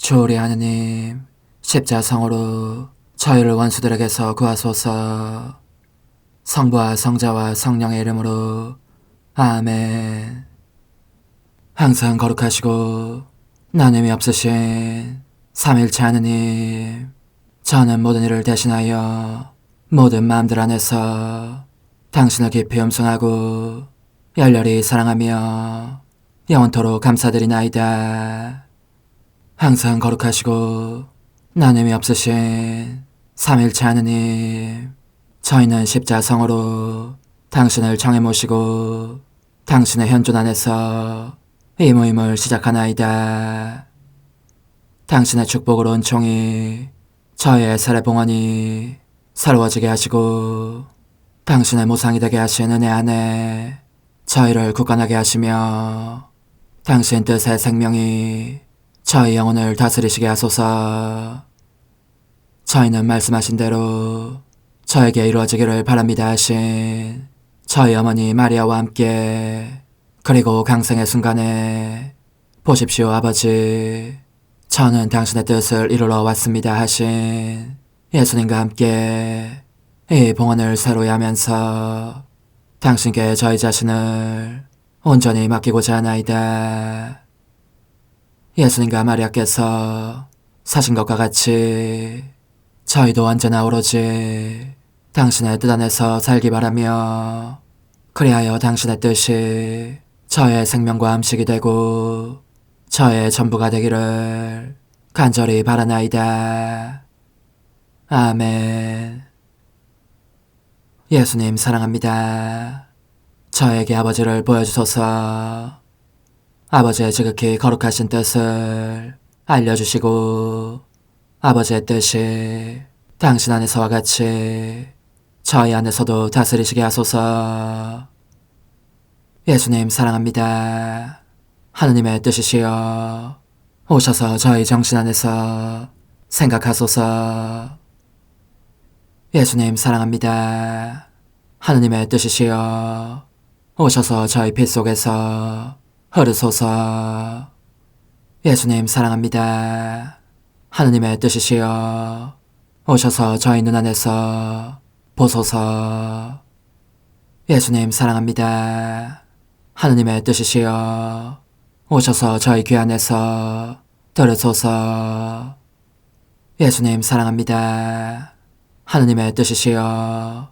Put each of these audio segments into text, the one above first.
주오리 하느님, 십자성으로 저희를 원수들에게서 구하소서. 성부와 성자와 성령의 이름으로 아멘. 항상 거룩하시고 나눔이 없으신 삼일체 하느님, 저는 모든 일을 대신하여 모든 마음들 안에서 당신을 깊이 음성하고 열렬히 사랑하며 영원토록 감사드리나이다. 항상 거룩하시고 나눔이 없으신 삼일체 하느님, 저희는 십자성으로 당신을 정해 모시고 당신의 현존 안에서 이 모임을 시작하나이다. 당신의 축복으로 은총이 저희의 세례봉헌이 새로워지게 하시고 당신의 모상이 되게 하신 은혜 안에 저희를 굳건하게 하시며 당신 뜻의 생명이 저희 영혼을 다스리시게 하소서. 저희는 말씀하신 대로 저에게 이루어지기를 바랍니다 하신 저희 어머니 마리아와 함께, 그리고 강생의 순간에 보십시오 아버지, 저는 당신의 뜻을 이루러 왔습니다 하신 예수님과 함께 이 봉헌을 새로이 하면서 당신께 저희 자신을 온전히 맡기고자 하나이다. 예수님과 마리아께서 사신 것과 같이 저희도 언제나 오로지 당신의 뜻 안에서 살기 바라며, 그리하여 당신의 뜻이 저의 생명과 음식이 되고 저의 전부가 되기를 간절히 바라나이다. 아멘. 예수님 사랑합니다. 저에게 아버지를 보여주소서. 아버지의 지극히 거룩하신 뜻을 알려주시고 아버지의 뜻이 당신 안에서와 같이 저희 안에서도 다스리시게 하소서. 예수님 사랑합니다. 하느님의 뜻이시여 오셔서 저희 정신 안에서 생각하소서. 예수님 사랑합니다. 하느님의 뜻이시여 오셔서 저희 피 속에서 흐르소서. 예수님 사랑합니다. 하느님의 뜻이시여 오셔서 저희 눈 안에서 보소서. 예수님 사랑합니다. 하느님의 뜻이시여 오셔서 저희 귀 안에서 들으소서. 예수님 사랑합니다. 하느님의 뜻이시여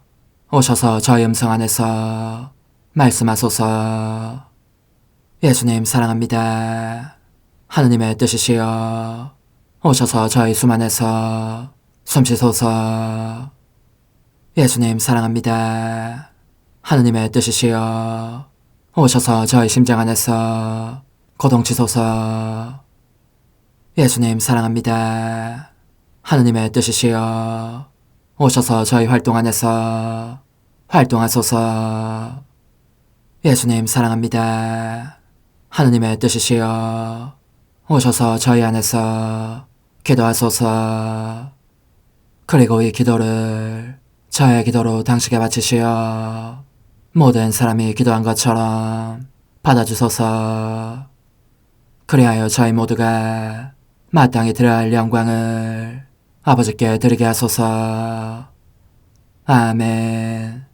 오셔서 저희 음성 안에서 말씀하소서. 예수님 사랑합니다. 하느님의 뜻이시여 오셔서 저희 숨 안에서 숨쉬소서. 예수님 사랑합니다. 하느님의 뜻이시여 오셔서 저희 심장 안에서 고동치소서. 예수님 사랑합니다. 하느님의 뜻이시여 오셔서 저희 활동 안에서 활동하소서. 예수님 사랑합니다. 하느님의 뜻이시여 오셔서 저희 안에서 기도하소서. 그리고 이 기도를 저의 기도로 당신께 바치시어 모든 사람이 기도한 것처럼 받아주소서. 그리하여 저희 모두가 마땅히 드려야 할 영광을 아버지께 드리게 하소서. 아멘.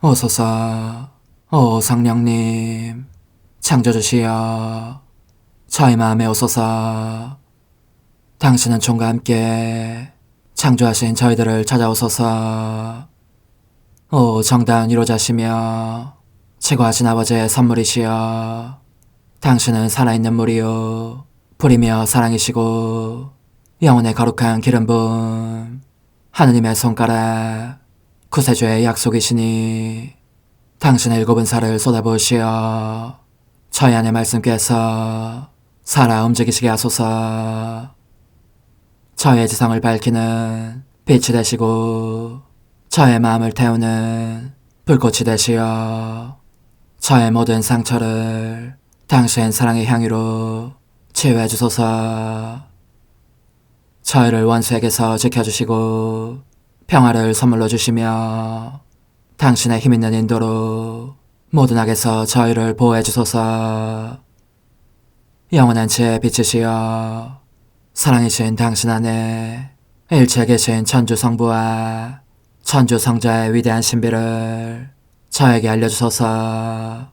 오소서. 오 성령님 창조주시여 저희 마음에 오소서. 당신은 총과 함께 창조하신 저희들을 찾아오소서. 오 정다운 위로자시며 최고하신 아버지의 선물이시여 당신은 살아있는 물이요 불이며 사랑이시고 영혼의 거룩한 기름 부음 하느님의 손가락 구세주의 약속이시니 당신의 일곱은 살을 쏟아부으시어 저희 안의 말씀께서 살아 움직이시게 하소서. 저의 지성을 밝히는 빛이 되시고 저의 마음을 태우는 불꽃이 되시어 저의 모든 상처를 당신 사랑의 향유로 치유해 주소서. 저희를 원수에게서 지켜주시고 평화를 선물로 주시며 당신의 힘있는 인도로 모든 악에서 저희를 보호해 주소서. 영원한 제 빛이시여 사랑이신 당신 안에 일체 계신 천주 성부와 천주 성자의 위대한 신비를 저에게 알려주소서.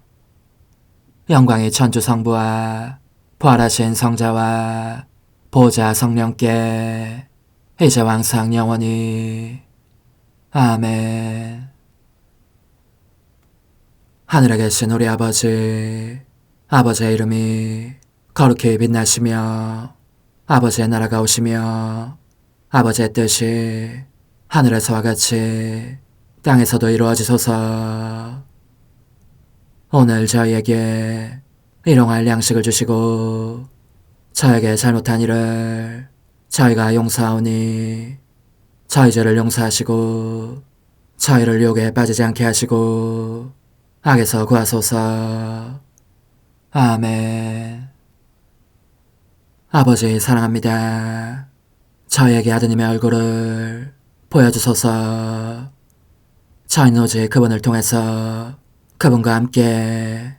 영광이 천주 성부와 부활하신 성자와 보좌 성령께 이제와 항상 영원히 아멘. 하늘에 계신 우리 아버지, 아버지의 이름이 거룩히 빛나시며 아버지의 나라가 오시며 아버지의 뜻이 하늘에서와 같이 땅에서도 이루어지소서. 오늘 저희에게 일용할 양식을 주시고 저에게 잘못한 일을 저희가 용서하오니 저희 죄를 용서하시고 저희를 유혹에 빠지지 않게 하시고 악에서 구하소서. 아멘. 아버지 사랑합니다. 저희에게 아드님의 얼굴을 보여주소서. 저희는 오직 그분을 통해서 그분과 함께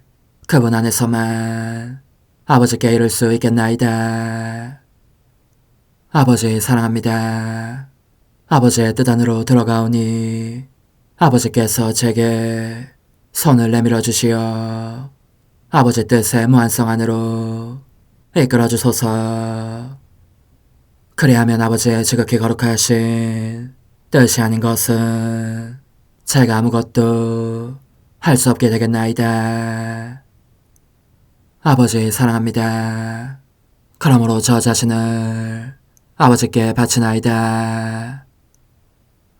그분 안에서만 아버지께 이룰 수 있겠나이다. 아버지 사랑합니다. 아버지의 뜻 안으로 들어가오니 아버지께서 제게 손을 내밀어 주시어 아버지 뜻의 무한성 안으로 이끌어 주소서. 그리하면 아버지의 지극히 거룩하신 뜻이 아닌 것은 제가 아무것도 할 수 없게 되겠나이다. 아버지 사랑합니다. 그러므로 저 자신을 아버지께 바치나이다.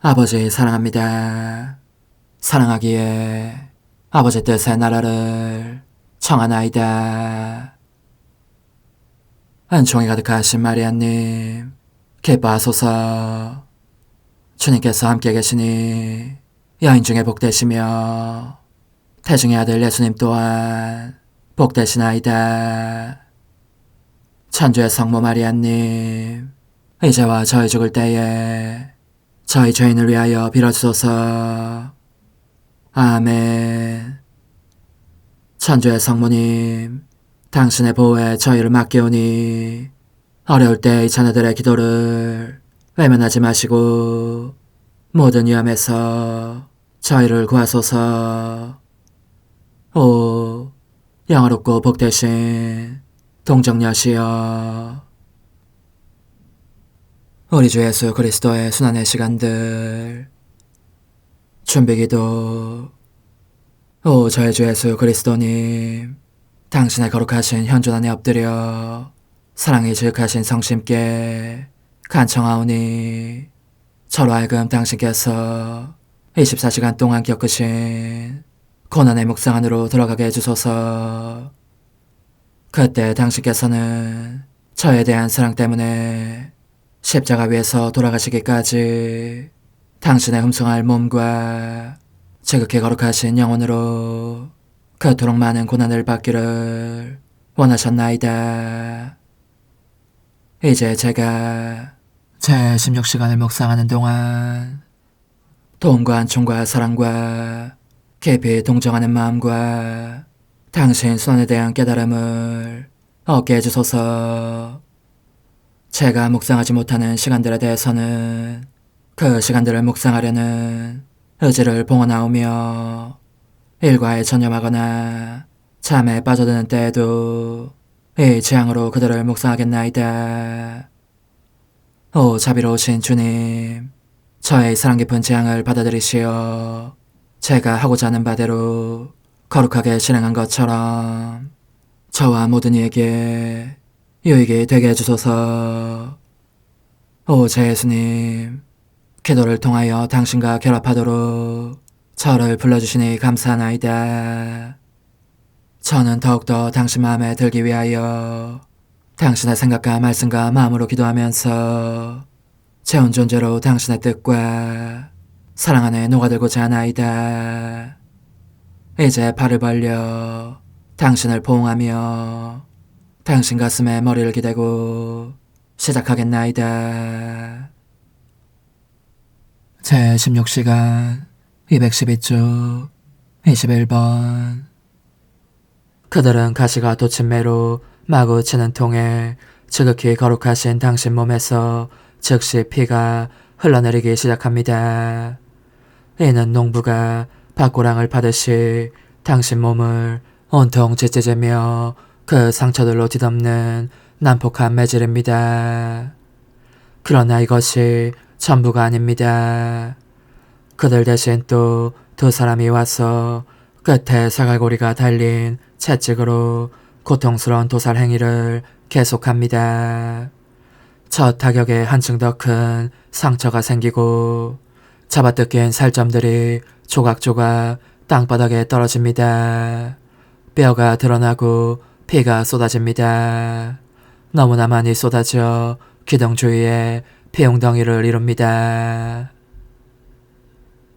아버지 사랑합니다. 사랑하기에 아버지 뜻의 나라를 청하나이다. 은총이 가득하신 마리아님, 기뻐하소서. 주님께서 함께 계시니 여인 중에 복되시며 태중의 아들 예수님 또한 복되시나이다. 천주의 성모 마리아님, 이제와 저희 죽을 때에 저희 죄인을 위하여 빌어주소서. 아멘. 천주의 성모님, 당신의 보호에 저희를 맡기오니 어려울 때 이 자녀들의 기도를 외면하지 마시고 모든 위험에서 저희를 구하소서. 오, 영화롭고 복되신 동정녀시여, 우리 주 예수 그리스도의 순환의 시간들 준비기도. 오 저희 주 예수 그리스도님, 당신의 거룩하신 현존 안에 엎드려 사랑이 지극하신 성심께 간청하오니 저로 하여금 당신께서 24시간 동안 겪으신 고난의 묵상 안으로 들어가게 해주소서. 그때 당신께서는 저에 대한 사랑 때문에 십자가 위에서 돌아가시기까지 당신의 흠숭할 몸과 지극히 거룩하신 영혼으로 그토록 많은 고난을 받기를 원하셨나이다. 이제 제가 제 16시간을 묵상하는 동안 도움과 안총과 사랑과 깊이 동정하는 마음과 당신 손에 대한 깨달음을 얻게 해주소서. 제가 묵상하지 못하는 시간들에 대해서는 그 시간들을 묵상하려는 의지를 봉헌하오며 일과에 전념하거나 잠에 빠져드는 때에도 이 재앙으로 그들을 묵상하겠나이다. 오 자비로우신 주님, 저의 사랑 깊은 재앙을 받아들이시어 제가 하고자 하는 바대로 거룩하게 실행한 것처럼 저와 모든 이에게 유익이 되게 해주소서. 오 제 예수님, 기도를 통하여 당신과 결합하도록 저를 불러주시니 감사하나이다. 저는 더욱더 당신 마음에 들기 위하여 당신의 생각과 말씀과 마음으로 기도하면서 재혼 존재로 당신의 뜻과 사랑 안에 녹아들고자 하나이다. 이제 발을 벌려 당신을 포옹하며 당신 가슴에 머리를 기대고 시작하겠나이다. 제 16시간 212주 21번. 그들은 가시가 돋친 매로 마구 치는 통에 지극히 거룩하신 당신 몸에서 즉시 피가 흘러내리기 시작합니다. 이는 농부가 밭고랑을 파듯이 당신 몸을 온통 찢찢으며 그 상처들로 뒤덮는 난폭한 매질입니다. 그러나 이것이 전부가 아닙니다. 그들 대신 또 두 사람이 와서 끝에 사갈고리가 달린 채찍으로 고통스러운 도살 행위를 계속합니다. 첫 타격에 한층 더 큰 상처가 생기고 잡아뜯긴 살점들이 조각조각 땅바닥에 떨어집니다. 뼈가 드러나고 피가 쏟아집니다. 너무나 많이 쏟아져 기둥 주위에 피웅덩이를 이룹니다.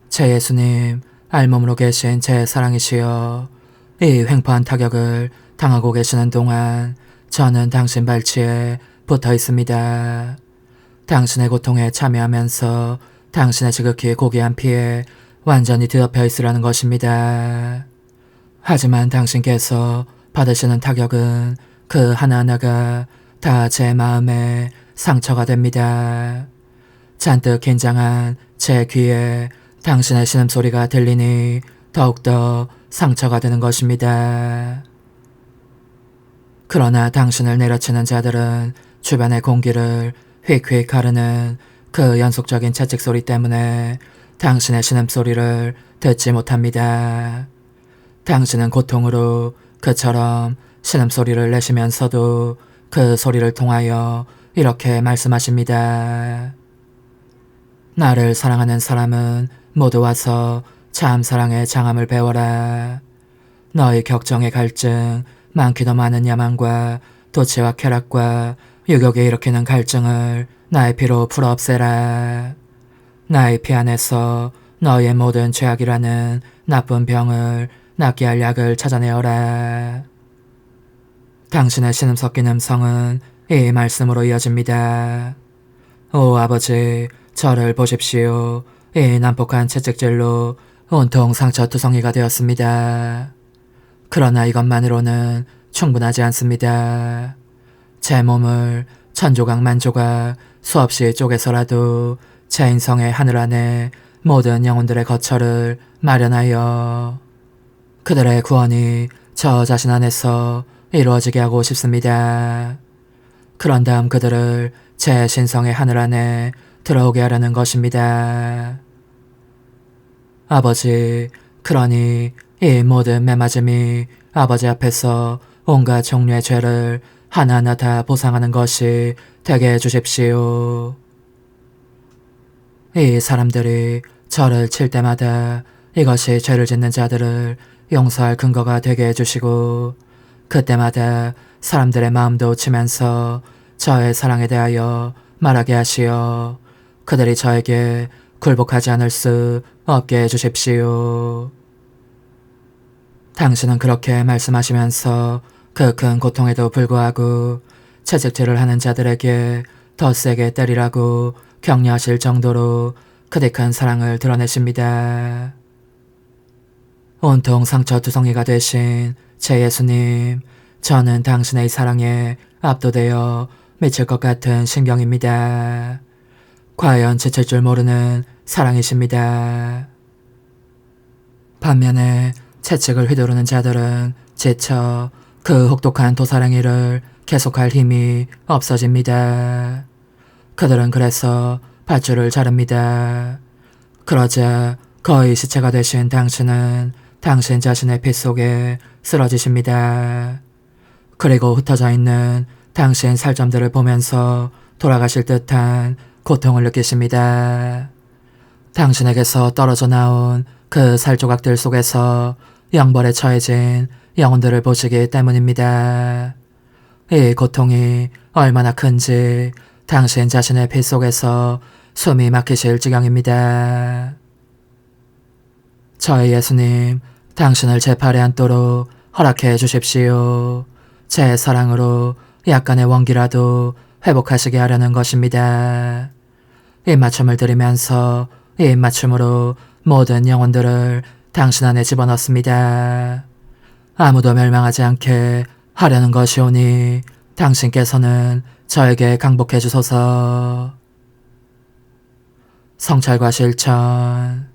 제 예수님, 알몸으로 계신 제 사랑이시여, 이 횡포한 타격을 당하고 계시는 동안 저는 당신 발치에 붙어 있습니다. 당신의 고통에 참여하면서 당신의 지극히 고귀한 피에 완전히 뒤덮여 있으라는 것입니다. 하지만 당신께서 받으시는 타격은 그 하나하나가 다 제 마음에 상처가 됩니다. 잔뜩 긴장한 제 귀에 당신의 신음소리가 들리니 더욱더 상처가 되는 것입니다. 그러나 당신을 내려치는 자들은 주변의 공기를 휙휙 가르는 그 연속적인 채찍 소리 때문에 당신의 신음소리를 듣지 못합니다. 당신은 고통으로 그처럼 신음소리를 내시면서도 그 소리를 통하여 이렇게 말씀하십니다. 나를 사랑하는 사람은 모두 와서 참 사랑의 장함을 배워라. 너희 격정의 갈증, 많기도 많은 야망과 도취와 쾌락과 유욕에 일으키는 갈증을 나의 피로 풀어 없애라. 나의 피 안에서 너희의 모든 죄악이라는 나쁜 병을 낫게 할 약을 찾아내어라. 당신의 신음 섞인 음성은 이 말씀으로 이어집니다. 오 아버지, 저를 보십시오. 이 난폭한 채찍질로 온통 상처투성이가 되었습니다. 그러나 이것만으로는 충분하지 않습니다. 제 몸을 천조각 만조각 수없이 쪼개서라도 제 인성의 하늘 안에 모든 영혼들의 거처를 마련하여 그들의 구원이 저 자신 안에서 이루어지게 하고 싶습니다. 그런 다음 그들을 제 신성의 하늘 안에 들어오게 하려는 것입니다. 아버지, 그러니 이 모든 매맞음이 아버지 앞에서 온갖 종류의 죄를 하나하나 다 보상하는 것이 되게 해주십시오. 이 사람들이 저를 칠 때마다 이것이 죄를 짓는 자들을 용서할 근거가 되게 해주시고 그때마다 사람들의 마음도 치면서 저의 사랑에 대하여 말하게 하시어 그들이 저에게 굴복하지 않을 수 없게 해주십시오. 당신은 그렇게 말씀하시면서 그 큰 고통에도 불구하고 채찍질을 하는 자들에게 더 세게 때리라고 격려하실 정도로 그리 큰 사랑을 드러내십니다. 온통 상처투성이가 되신 제 예수님, 저는 당신의 사랑에 압도되어 미칠 것 같은 심경입니다. 과연 지칠 줄 모르는 사랑이십니다. 반면에 채찍을 휘두르는 자들은 지쳐 그 혹독한 도살행위를 계속할 힘이 없어집니다. 그들은 그래서 밧줄을 자릅니다. 그러자 거의 시체가 되신 당신은 당신 자신의 피 속에 쓰러지십니다. 그리고 흩어져 있는 당신 살점들을 보면서 돌아가실 듯한 고통을 느끼십니다. 당신에게서 떨어져 나온 그 살조각들 속에서 영벌에 처해진 영혼들을 보시기 때문입니다. 이 고통이 얼마나 큰지 당신 자신의 피 속에서 숨이 막히실 지경입니다. 저의 예수님, 당신을 제 팔에 앉도록 허락해 주십시오. 제 사랑으로 약간의 원기라도 회복하시게 하려는 것입니다. 입맞춤을 드리면서 이 입맞춤으로 모든 영혼들을 당신 안에 집어넣습니다. 아무도 멸망하지 않게 하려는 것이오니 당신께서는 저에게 강복해 주소서. 성찰과 실천.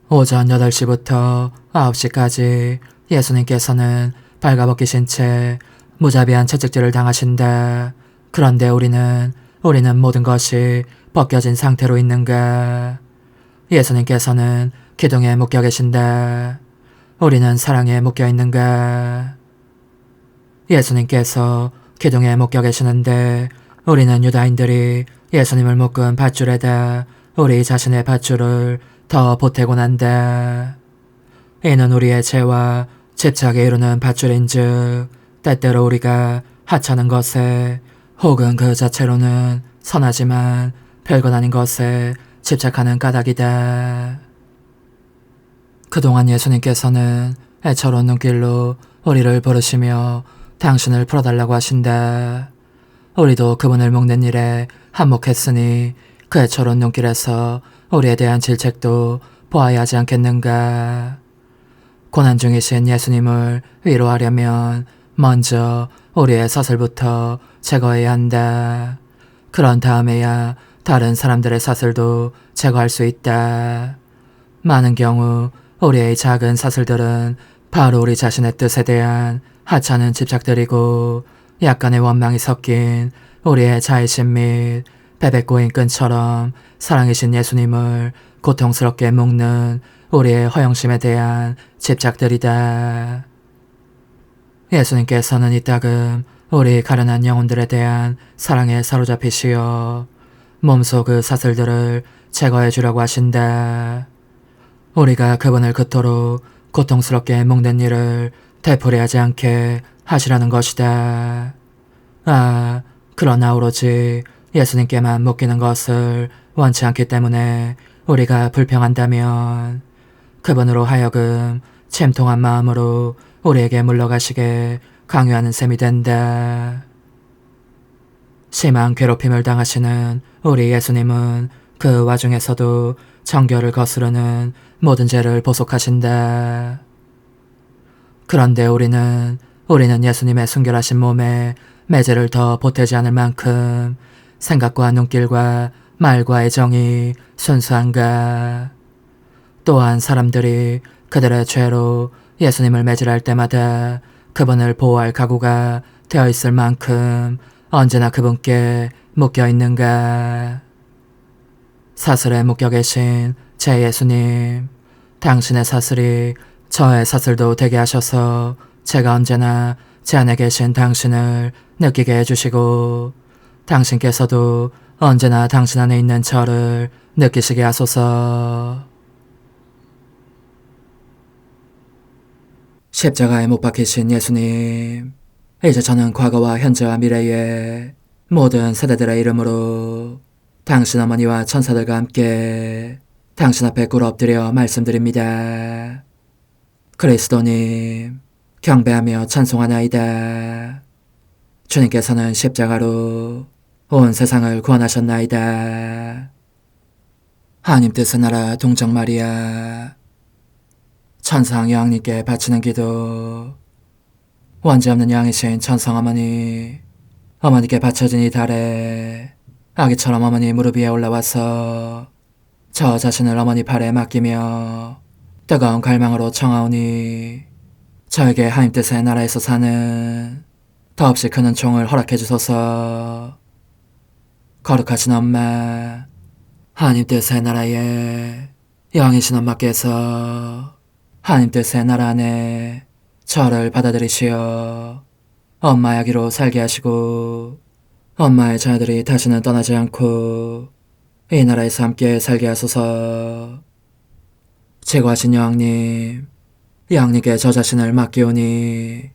오전 8시부터 9시까지 예수님께서는 발가벗기신 채 무자비한 채찍질을 당하신다. 그런데 우리는 모든 것이 벗겨진 상태로 있는가? 예수님께서는 기둥에 묶여 계신다. 우리는 사랑에 묶여 있는가? 예수님께서 기둥에 묶여 계시는데 우리는 유다인들이 예수님을 묶은 밧줄에다 우리 자신의 밧줄을 더 보태고 난다. 이는 우리의 죄와 집착에 이루는 밧줄인즉 때때로 우리가 하찮은 것에 혹은 그 자체로는 선하지만 별것 아닌 것에 집착하는 까닭이다. 그동안 예수님께서는 애처로운 눈길로 우리를 부르시며 당신을 풀어달라고 하신다. 우리도 그분을 묶는 일에 한몫했으니 그 애처로운 눈길에서 우리에 대한 질책도 보아야 하지 않겠는가. 고난 중이신 예수님을 위로하려면 먼저 우리의 사슬부터 제거해야 한다. 그런 다음에야 다른 사람들의 사슬도 제거할 수 있다. 많은 경우 우리의 작은 사슬들은 바로 우리 자신의 뜻에 대한 하찮은 집착들이고 약간의 원망이 섞인 우리의 자의심 및 베베꼬인 끈처럼 사랑이신 예수님을 고통스럽게 묶는 우리의 허영심에 대한 집착들이다. 예수님께서는 이따금 우리 가련한 영혼들에 대한 사랑에 사로잡히시어 몸속 그 사슬들을 제거해 주려고 하신다. 우리가 그분을 그토록 고통스럽게 묶는 일을 되풀이하지 않게 하시라는 것이다. 그러나 오로지 예수님께만 묶이는 것을 원치 않기 때문에 우리가 불평한다면 그분으로 하여금 침통한 마음으로 우리에게 물러가시게 강요하는 셈이 된다. 심한 괴롭힘을 당하시는 우리 예수님은 그 와중에서도 정결을 거스르는 모든 죄를 보속하신다. 그런데 우리는 예수님의 순결하신 몸에 매제를 더 보태지 않을 만큼 생각과 눈길과 말과 애정이 순수한가? 또한 사람들이 그들의 죄로 예수님을 매질할 때마다 그분을 보호할 각오가 되어 있을 만큼 언제나 그분께 묶여 있는가? 사슬에 묶여 계신 제 예수님, 당신의 사슬이 저의 사슬도 되게 하셔서 제가 언제나 제 안에 계신 당신을 느끼게 해주시고 당신께서도 언제나 당신 안에 있는 저를 느끼시게 하소서. 십자가에 못 박히신 예수님, 이제 저는 과거와 현재와 미래의 모든 세대들의 이름으로 당신 어머니와 천사들과 함께 당신 앞에 꿇어 엎드려 말씀드립니다. 그리스도님, 경배하며 찬송하나이다. 주님께서는 십자가로 온 세상을 구원하셨나이다. 하나님 뜻의 나라 동정 마리아, 천상 여왕님께 바치는 기도. 원죄 없는 여왕이신 천상 어머니, 어머니께 바쳐진 이 달에 아기처럼 어머니 무릎 위에 올라와서 저 자신을 어머니 팔에 맡기며 뜨거운 갈망으로 청하오니 저에게 하나님 뜻의 나라에서 사는 더없이 큰 은총을 허락해 주소서. 거룩하신 엄마, 하나님 뜻의 나라에 여왕이신 엄마께서 하나님 뜻의 나라 안에 저를 받아들이시어 엄마의 아기로 살게 하시고 엄마의 자녀들이 다시는 떠나지 않고 이 나라에서 함께 살게 하소서. 제거하신 여왕님, 여왕님께 저 자신을 맡기오니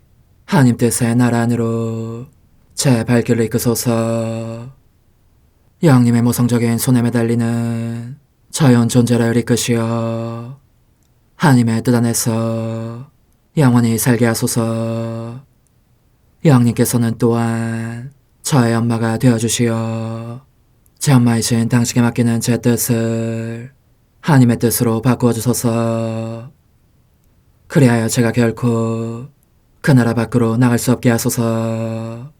하나님 뜻의 나라 안으로 제 발길을 이끄소서. 여왕님의 모성적인 손에 매달리는 자연 존재를 이끄시어 하나님의 뜻 안에서 영원히 살게 하소서. 여왕님께서는 또한 저의 엄마가 되어주시어 제 엄마이신 당신께 맡기는 제 뜻을 하나님의 뜻으로 바꾸어 주소서. 그리하여 제가 결코 그 나라 밖으로 나갈 수 없게 하소서.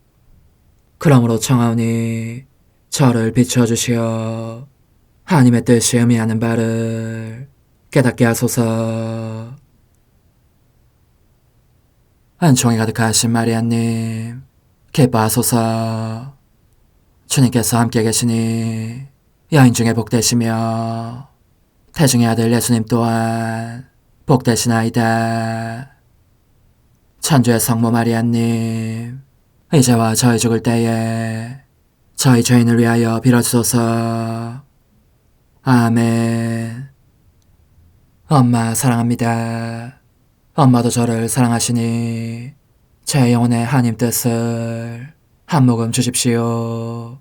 그러므로 청하오니 저를 비추어주시어 하나님의 뜻이 의미하는 바를 깨닫게 하소서. 은총이 가득하신 마리아님, 기뻐하소서. 주님께서 함께 계시니 여인 중에 복되시며 태중의 아들 예수님 또한 복되시나이다. 천주의 성모 마리아님, 이제와 저희 죽을 때에 저희 죄인을 위하여 빌어주소서. 아멘. 엄마 사랑합니다. 엄마도 저를 사랑하시니 제 영혼의 하나님 뜻을 한 모금 주십시오.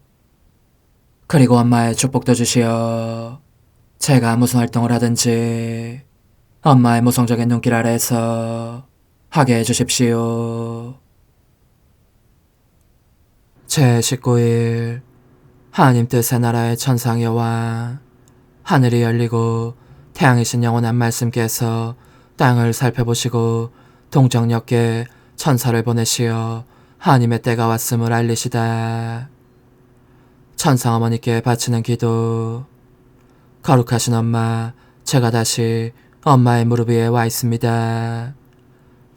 그리고 엄마의 축복도 주시어 제가 무슨 활동을 하든지 엄마의 모성적인 눈길 아래에서 하게 해주십시오. 제19일 하나님 뜻의 나라의 천상 여왕, 하늘이 열리고 태양이신 영원한 말씀께서 땅을 살펴보시고 동정역계 천사를 보내시어 하나님의 때가 왔음을 알리시다. 천상 어머니께 바치는 기도. 거룩하신 엄마, 제가 다시 엄마의 무릎 위에 와 있습니다.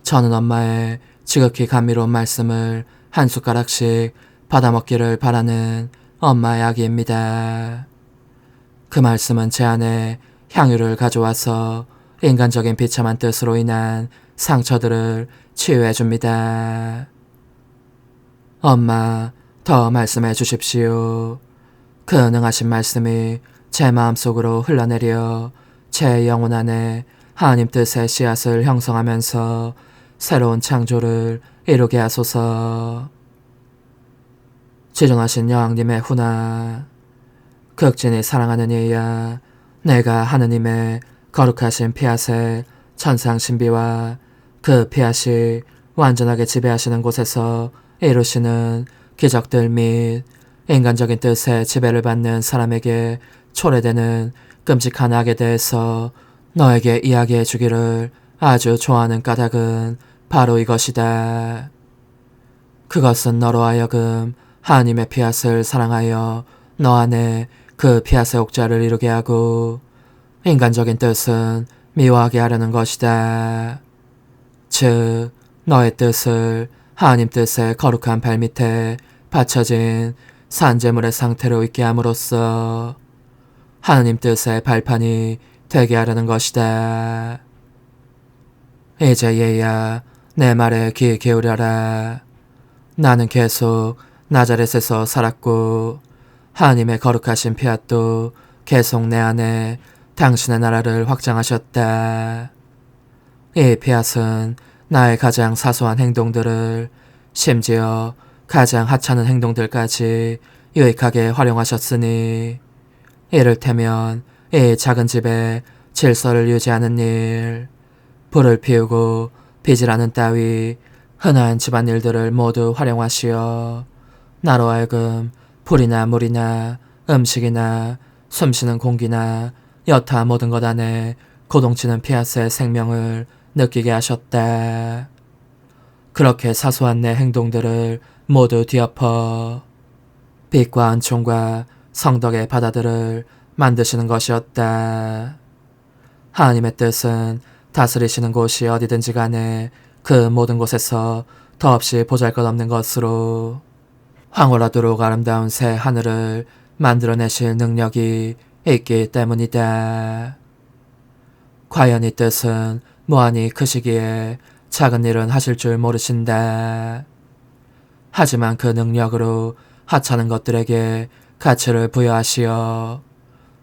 저는 엄마의 지극히 감미로운 말씀을 한 숟가락씩 받아먹기를 바라는 엄마의 아기입니다. 그 말씀은 제 안에 향유를 가져와서 인간적인 비참한 뜻으로 인한 상처들을 치유해 줍니다. 엄마, 더 말씀해 주십시오. 그 능하신 말씀이 제 마음속으로 흘러내려 제 영혼 안에 하나님 뜻의 씨앗을 형성하면서 새로운 창조를 이루게 하소서. 지존하신 여왕님의 훈화, 극진히 사랑하는 이야, 내가 하느님의 거룩하신 피앗의 천상 신비와 그 피앗이 완전하게 지배하시는 곳에서 이루시는 기적들 및 인간적인 뜻에 지배를 받는 사람에게 초래되는 끔찍한 악에 대해서 너에게 이야기해 주기를 아주 좋아하는 까닭은 바로 이것이다. 그것은 너로 하여금 하나님의 피앗을 사랑하여 너 안에 그 피앗의 옥자를 이루게 하고 인간적인 뜻은 미워하게 하려는 것이다. 즉, 너의 뜻을 하나님 뜻의 거룩한 발밑에 받쳐진 산재물의 상태로 있게 함으로써 하나님 뜻의 발판이 되게 하려는 것이다. 이제 얘야, 내 말에 귀 기울여라. 나는 계속 나자렛에서 살았고 하나님의 거룩하신 피앗도 계속 내 안에 당신의 나라를 확장하셨다. 이 피앗은 나의 가장 사소한 행동들을, 심지어 가장 하찮은 행동들까지 유익하게 활용하셨으니, 이를테면 이 작은 집에 질서를 유지하는 일, 불을 피우고 빚을 따위 흔한 집안일들을 모두 활용하시어 나로 하여금 불이나 물이나 음식이나 숨쉬는 공기나 여타 모든 것 안에 고동치는 피앗의 생명을 느끼게 하셨다. 그렇게 사소한 내 행동들을 모두 뒤엎어 빛과 은총과 성덕의 바다들을 만드시는 것이었다. 하나님의 뜻은 다스리시는 곳이 어디든지 간에 그 모든 곳에서 더없이 보잘것없는 것으로 황홀하도록 아름다운 새 하늘을 만들어내실 능력이 있기 때문이다. 과연 이 뜻은 무한히 크시기에 작은 일은 하실 줄 모르신다. 하지만 그 능력으로 하찮은 것들에게 가치를 부여하시어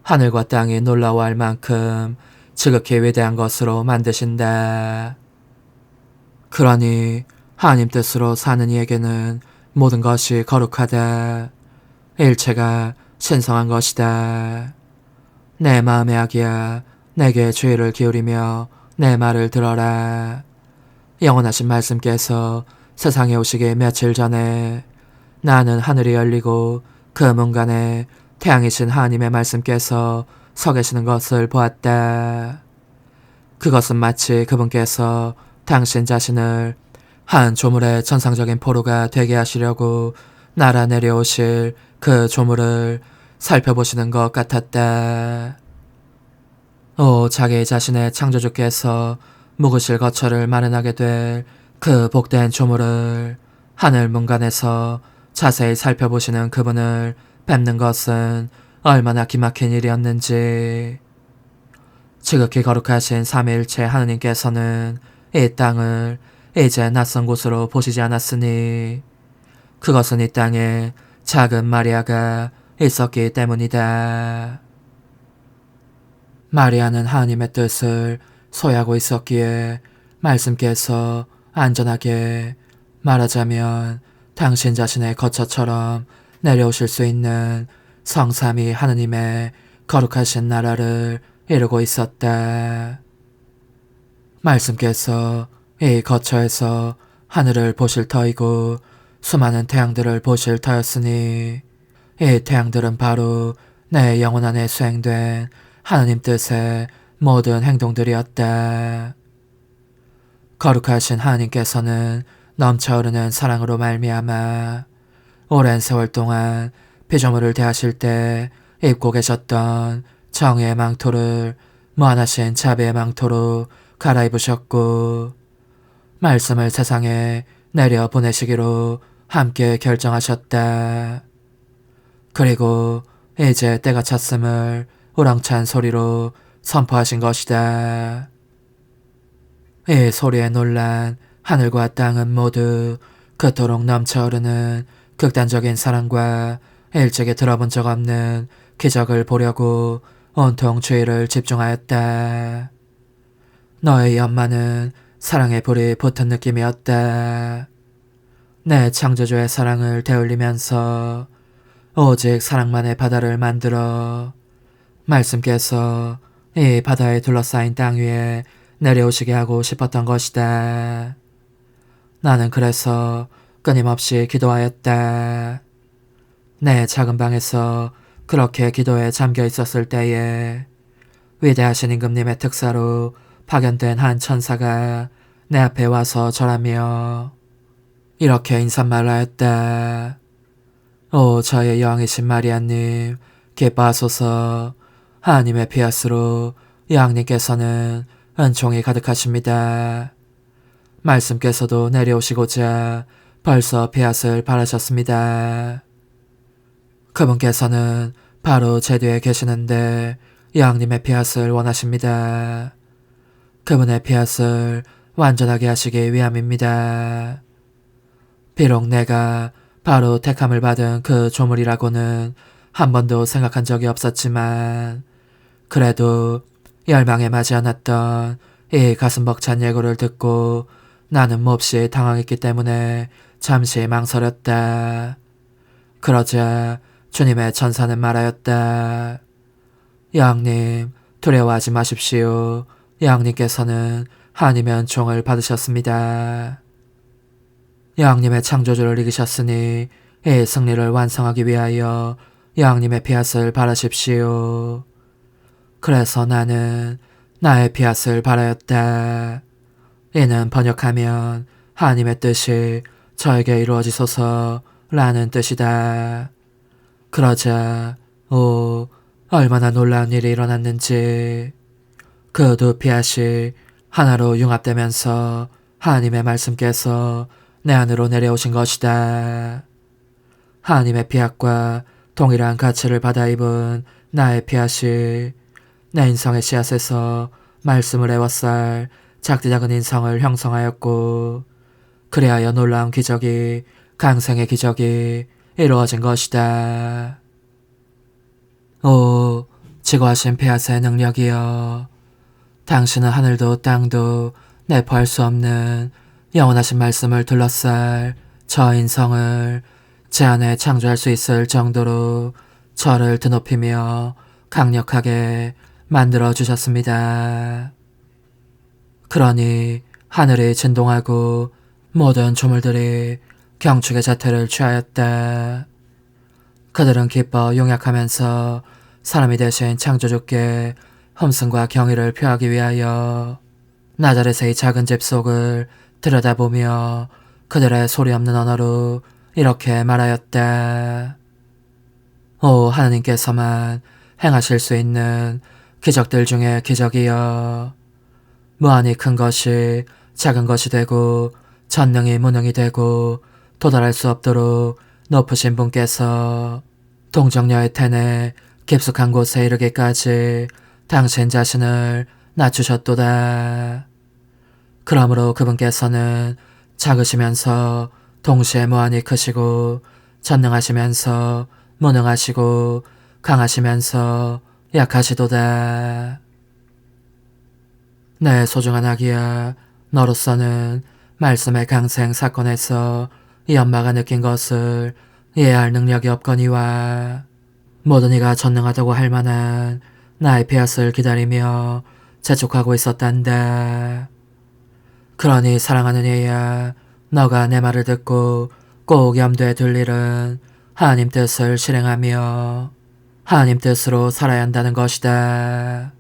하늘과 땅이 놀라워할 만큼 지극히 위대한 것으로 만드신다. 그러니 하나님 뜻으로 사는 이에게는 모든 것이 거룩하다. 일체가 신성한 것이다. 내 마음의 아기야, 내게 주의를 기울이며 내 말을 들어라. 영원하신 말씀께서 세상에 오시기 며칠 전에 나는 하늘이 열리고 그 문간에 태양이신 하나님의 말씀께서 서 계시는 것을 보았다. 그것은 마치 그분께서 당신 자신을 한 조물의 전상적인 포로가 되게 하시려고 날아 내려오실 그 조물을 살펴보시는 것 같았다. 자기 자신의 창조주께서 묵으실 거처를 마련하게 될 그 복된 조물을 하늘 문간에서 자세히 살펴보시는 그분을 뵙는 것은 얼마나 기막힌 일이었는지. 지극히 거룩하신 삼위일체 하느님께서는 이 땅을 이제 낯선 곳으로 보시지 않았으니 그것은 이 땅에 작은 마리아가 있었기 때문이다. 마리아는 하나님의 뜻을 소유하고 있었기에 말씀께서 안전하게, 말하자면 당신 자신의 거처처럼 내려오실 수 있는 성삼위 하느님의 거룩하신 나라를 이루고 있었다. 말씀께서 이 거처에서 하늘을 보실 터이고 수많은 태양들을 보실 터였으니 이 태양들은 바로 내 영혼 안에 수행된 하느님 뜻의 모든 행동들이었다. 거룩하신 하느님께서는 넘쳐흐르는 사랑으로 말미암아 오랜 세월 동안 피조물을 대하실 때 입고 계셨던 정의의 망토를 무한하신 자비의 망토로 갈아입으셨고 말씀을 세상에 내려 보내시기로 함께 결정하셨다. 그리고 이제 때가 찼음을 우렁찬 소리로 선포하신 것이다. 이 소리에 놀란 하늘과 땅은 모두 그토록 넘쳐흐르는 극단적인 사랑과 일찍이 들어본 적 없는 기적을 보려고 온통 주의를 집중하였다. 너의 연마는 사랑의 불이 붙은 느낌이었다. 내 창조주의 사랑을 되울리면서 오직 사랑만의 바다를 만들어 말씀께서 이 바다에 둘러싸인 땅 위에 내려오시게 하고 싶었던 것이다. 나는 그래서 끊임없이 기도하였다. 내 작은 방에서 그렇게 기도에 잠겨 있었을 때에 위대하신 임금님의 특사로 파견된 한 천사가 내 앞에 와서 절하며 이렇게 인사말을 하였다. 오 저의 여왕이신 마리아님, 기뻐하소서. 하나님의 피아스로 여왕님께서는 은총이 가득하십니다. 말씀께서도 내려오시고자 벌써 피앗을 바라셨습니다. 그분께서는 바로 제 뒤에 계시는데 여왕님의 피앗을 원하십니다. 그분의 피앗을 완전하게 하시기 위함입니다. 비록 내가 바로 택함을 받은 그 조물이라고는 한 번도 생각한 적이 없었지만 그래도 열망에 맞지 않았던 이 가슴 벅찬 예고를 듣고 나는 몹시 당황했기 때문에 잠시 망설였다. 그러자 주님의 천사는 말하였다. 여왕님, 두려워하지 마십시오. 여왕님께서는 하나님의 은총을 받으셨습니다. 여왕님의 창조주를 이기셨으니 이 승리를 완성하기 위하여 여왕님의 피앗을 바라십시오. 그래서 나는 나의 피앗을 바라였다. 이는 번역하면 하나님의 뜻이 저에게 이루어지소서라는 뜻이다. 그러자 얼마나 놀라운 일이 일어났는지 그 두 피앗이 하나로 융합되면서 하나님의 말씀께서 내 안으로 내려오신 것이다. 하나님의 피앗과 동일한 가치를 받아 입은 나의 피앗이 내 인성의 씨앗에서 말씀을 애워쌀 작디작은 인성을 형성하였고 그리하여 놀라운 기적이, 강생의 기적이 이루어진 것이다. 오 지고하신 피앗의 능력이여, 당신은 하늘도 땅도 내포할 수 없는 영원하신 말씀을 둘러쌀 저 인성을 제 안에 창조할 수 있을 정도로 저를 드높이며 강력하게 만들어 주셨습니다. 그러니 하늘이 진동하고 모든 조물들이 경축의 자태를 취하였다. 그들은 기뻐 용약하면서 사람이 되신 창조주께 흠승과 경의를 표하기 위하여 나자렛의 작은 집 속을 들여다보며 그들의 소리 없는 언어로 이렇게 말하였다. 오 하느님께서만 행하실 수 있는 기적들 중에 기적이여. 무한히 큰 것이 작은 것이 되고 전능이 무능이 되고 도달할 수 없도록 높으신 분께서 동정녀의 텐에 깊숙한 곳에 이르기까지 당신 자신을 낮추셨도다. 그러므로 그분께서는 작으시면서 동시에 무한히 크시고 전능하시면서 무능하시고 강하시면서 약하시도다. 내 소중한 아기야, 너로서는 말씀의 강생 사건에서 이 엄마가 느낀 것을 이해할 능력이 없거니와 모든 이가 전능하다고 할 만한 나의 피앗을 기다리며 재촉하고 있었단다. 그러니 사랑하는 얘야, 너가 내 말을 듣고 꼭 염두에 둘 일은 하나님 뜻을 실행하며 하나님 뜻으로 살아야 한다는 것이다.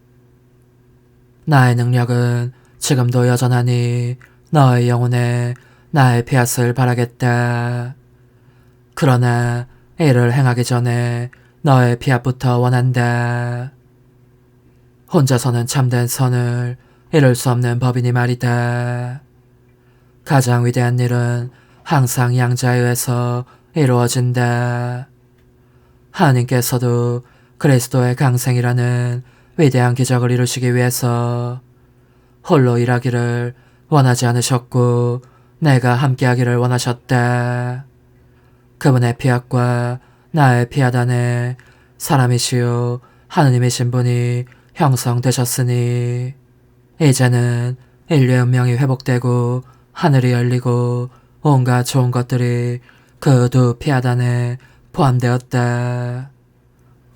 나의 능력은 지금도 여전하니 너의 영혼에 나의 피앗을 바라겠다. 그러나 이를 행하기 전에 너의 피앗부터 원한다. 혼자서는 참된 선을 이룰 수 없는 법이니 말이다. 가장 위대한 일은 항상 양자에 의해서 이루어진다. 하나님께서도 그리스도의 강생이라는 위대한 기적을 이루시기 위해서 홀로 일하기를 원하지 않으셨고 내가 함께하기를 원하셨다. 그분의 피앗과 나의 피앗 안에 사람이시요 하느님이신 분이 형성되셨으니 이제는 인류의 운명이 회복되고 하늘이 열리고 온갖 좋은 것들이 그 두 피앗 안에 포함되었다.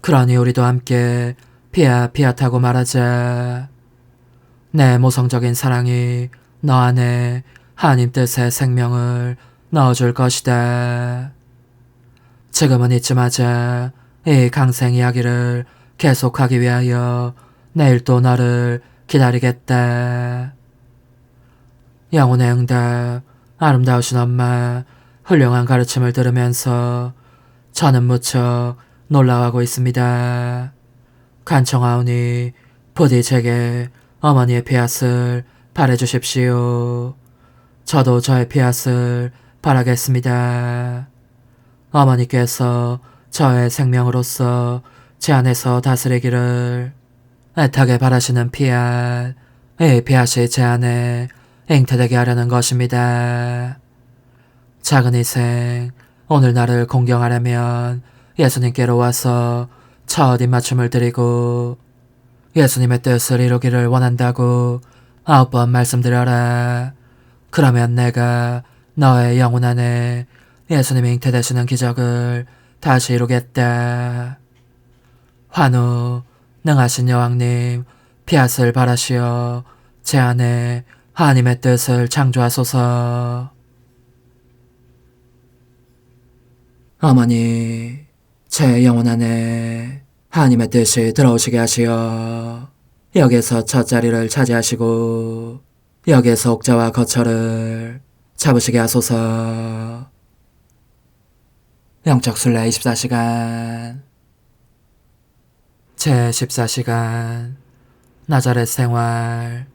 그러니 우리도 함께 피앗하고 말하자. 내 모성적인 사랑이 너 안에 하나님 뜻의 생명을 넣어줄 것이다. 지금은 잊지 마자. 이 강생 이야기를 계속하기 위하여 내일 또 너를 기다리겠다. 영혼의 응답, 아름다우신 엄마, 훌륭한 가르침을 들으면서 저는 무척 놀라워하고 있습니다. 간청하오니 부디 제게 어머니의 피앗을 바래주십시오. 저도 저의 피앗을 바라겠습니다. 어머니께서 저의 생명으로서 제 안에서 다스리기를 애타게 바라시는 피앗, 이 피앗이 제 안에 잉태되게 하려는 것입니다. 작은 희생, 오늘 나를 공경하려면 예수님께로 와서 첫 입맞춤을 드리고 예수님의 뜻을 이루기를 원한다고 9번 말씀드려라. 그러면 내가 너의 영혼 안에 예수님이 잉태되시는 기적을 다시 이루겠다. 환우, 능하신 여왕님, 피앗을 바라시어 제 안에 하나님의 뜻을 창조하소서. 어머니, 제 영혼 안에 하나님의 뜻이 들어오시게 하시어 여기서 첫 자리를 차지하시고 여기서 옥자와 거처를 잡으시게 하소서. 영적순례 24시간 제14시간 나자렛 생활.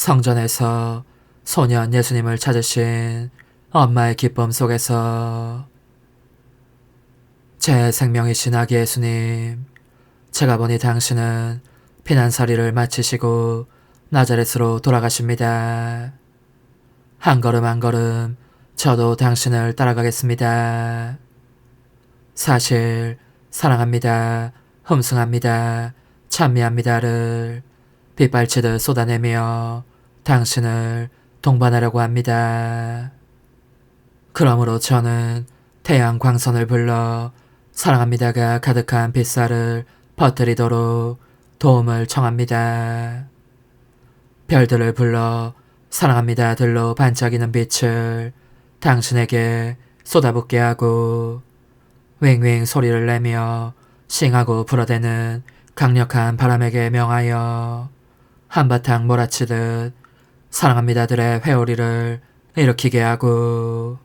성전에서 소년 예수님을 찾으신 엄마의 기쁨 속에서 제 생명이신 아기 예수님, 제가 보니 당신은 피난살이를 마치시고 나자렛으로 돌아가십니다. 한 걸음 한 걸음 저도 당신을 따라가겠습니다. 사실 사랑합니다, 흠숭합니다, 찬미합니다를 빗발치듯 쏟아내며 당신을 동반하려고 합니다. 그러므로 저는 태양 광선을 불러 사랑합니다가 가득한 빗살을 퍼뜨리도록 도움을 청합니다. 별들을 불러 사랑합니다들로 반짝이는 빛을 당신에게 쏟아붓게 하고 윙윙 소리를 내며 싱하고 불어대는 강력한 바람에게 명하여 한바탕 몰아치듯 사랑합니다들의 회오리를 일으키게 하고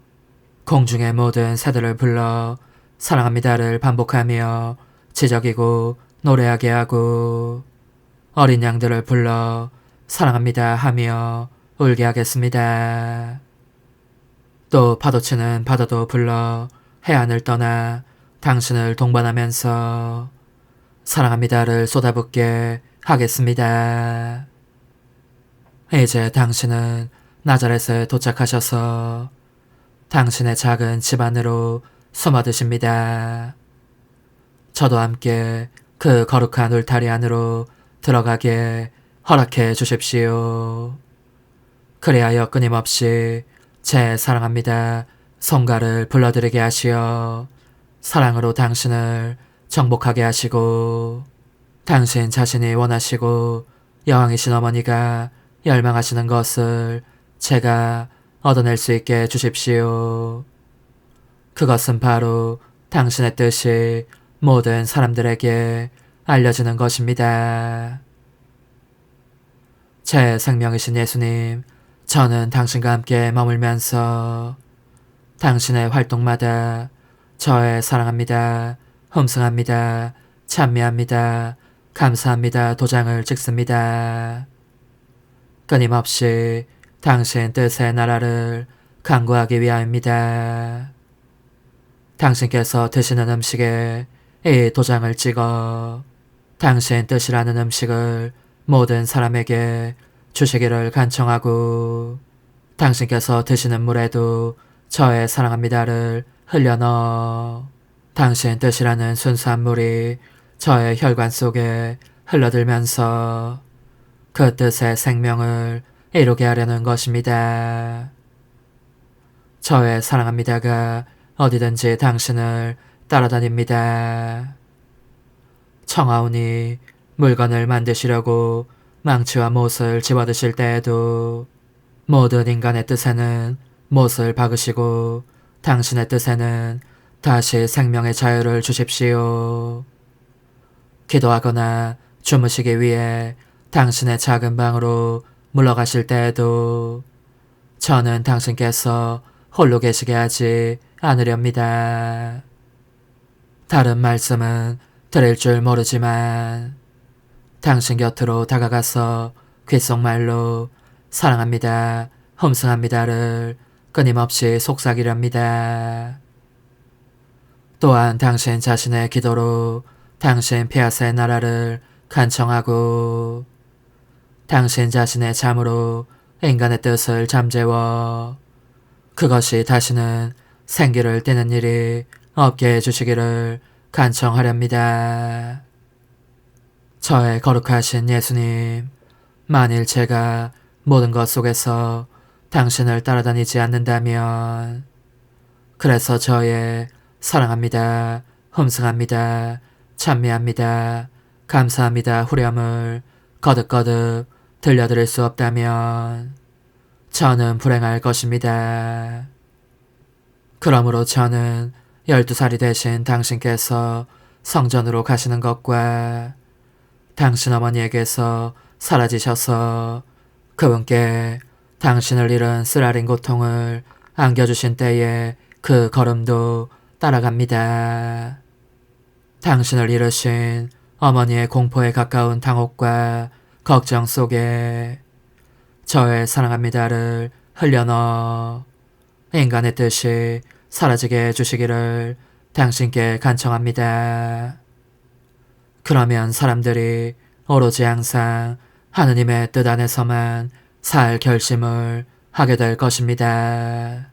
공중의 모든 새들을 불러 사랑합니다를 반복하며 지적이고 노래하게 하고 어린 양들을 불러 사랑합니다 하며 울게 하겠습니다. 또 파도치는 바다도 불러 해안을 떠나 당신을 동반하면서 사랑합니다를 쏟아붓게 하겠습니다. 이제 당신은 나자렛에 도착하셔서 당신의 작은 집 안으로 숨어드십니다. 저도 함께 그 거룩한 울타리 안으로 들어가게 허락해 주십시오. 그리하여 끊임없이 제 사랑합니다 성가를 불러드리게 하시어 사랑으로 당신을 정복하게 하시고 당신 자신이 원하시고 여왕이신 어머니가 열망하시는 것을 제가 얻어낼 수 있게 해주십시오. 그것은 바로 당신의 뜻이 모든 사람들에게 알려지는 것입니다. 제 생명이신 예수님, 저는 당신과 함께 머물면서 당신의 활동마다 저의 사랑합니다, 흠숭합니다, 찬미합니다, 감사합니다 도장을 찍습니다. 끊임없이 당신 뜻의 나라를 강구하기 위함입니다. 당신께서 드시는 음식에 이 도장을 찍어 당신 뜻이라는 음식을 모든 사람에게 주시기를 간청하고 당신께서 드시는 물에도 저의 사랑합니다를 흘려넣어 당신 뜻이라는 순수한 물이 저의 혈관 속에 흘러들면서 그 뜻의 생명을 이루게 하려는 것입니다. 저의 사랑합니다가 어디든지 당신을 따라다닙니다. 청하오니 물건을 만드시려고 망치와 못을 집어드실 때에도 모든 인간의 뜻에는 못을 박으시고 당신의 뜻에는 다시 생명의 자유를 주십시오. 기도하거나 주무시기 위해 당신의 작은 방으로 물러가실 때에도 저는 당신께서 홀로 계시게 하지 않으렵니다. 다른 말씀은 드릴 줄 모르지만 당신 곁으로 다가가서 귓속말로 사랑합니다, 흠숭합니다를 끊임없이 속삭이렵니다. 또한 당신 자신의 기도로 당신 폐하의 나라를 간청하고 당신 자신의 잠으로 인간의 뜻을 잠재워 그것이 다시는 생기를 띠는 일이 없게 해주시기를 간청하렵니다. 저의 거룩하신 예수님, 만일 제가 모든 것 속에서 당신을 따라다니지 않는다면 그래서 저의 사랑합니다, 흠숭합니다, 찬미합니다, 감사합니다 후렴을 거듭거듭 들려드릴 수 없다면 저는 불행할 것입니다. 그러므로 저는 12살이 되신 당신께서 성전으로 가시는 것과 당신 어머니에게서 사라지셔서 그분께 당신을 잃은 쓰라린 고통을 안겨주신 때의 그 걸음도 따라갑니다. 당신을 잃으신 어머니의 공포에 가까운 당혹과 걱정 속에 저의 사랑합니다를 흘려넣어 인간의 뜻이 사라지게 해주시기를 당신께 간청합니다. 그러면 사람들이 오로지 항상 하느님의 뜻 안에서만 살 결심을 하게 될 것입니다.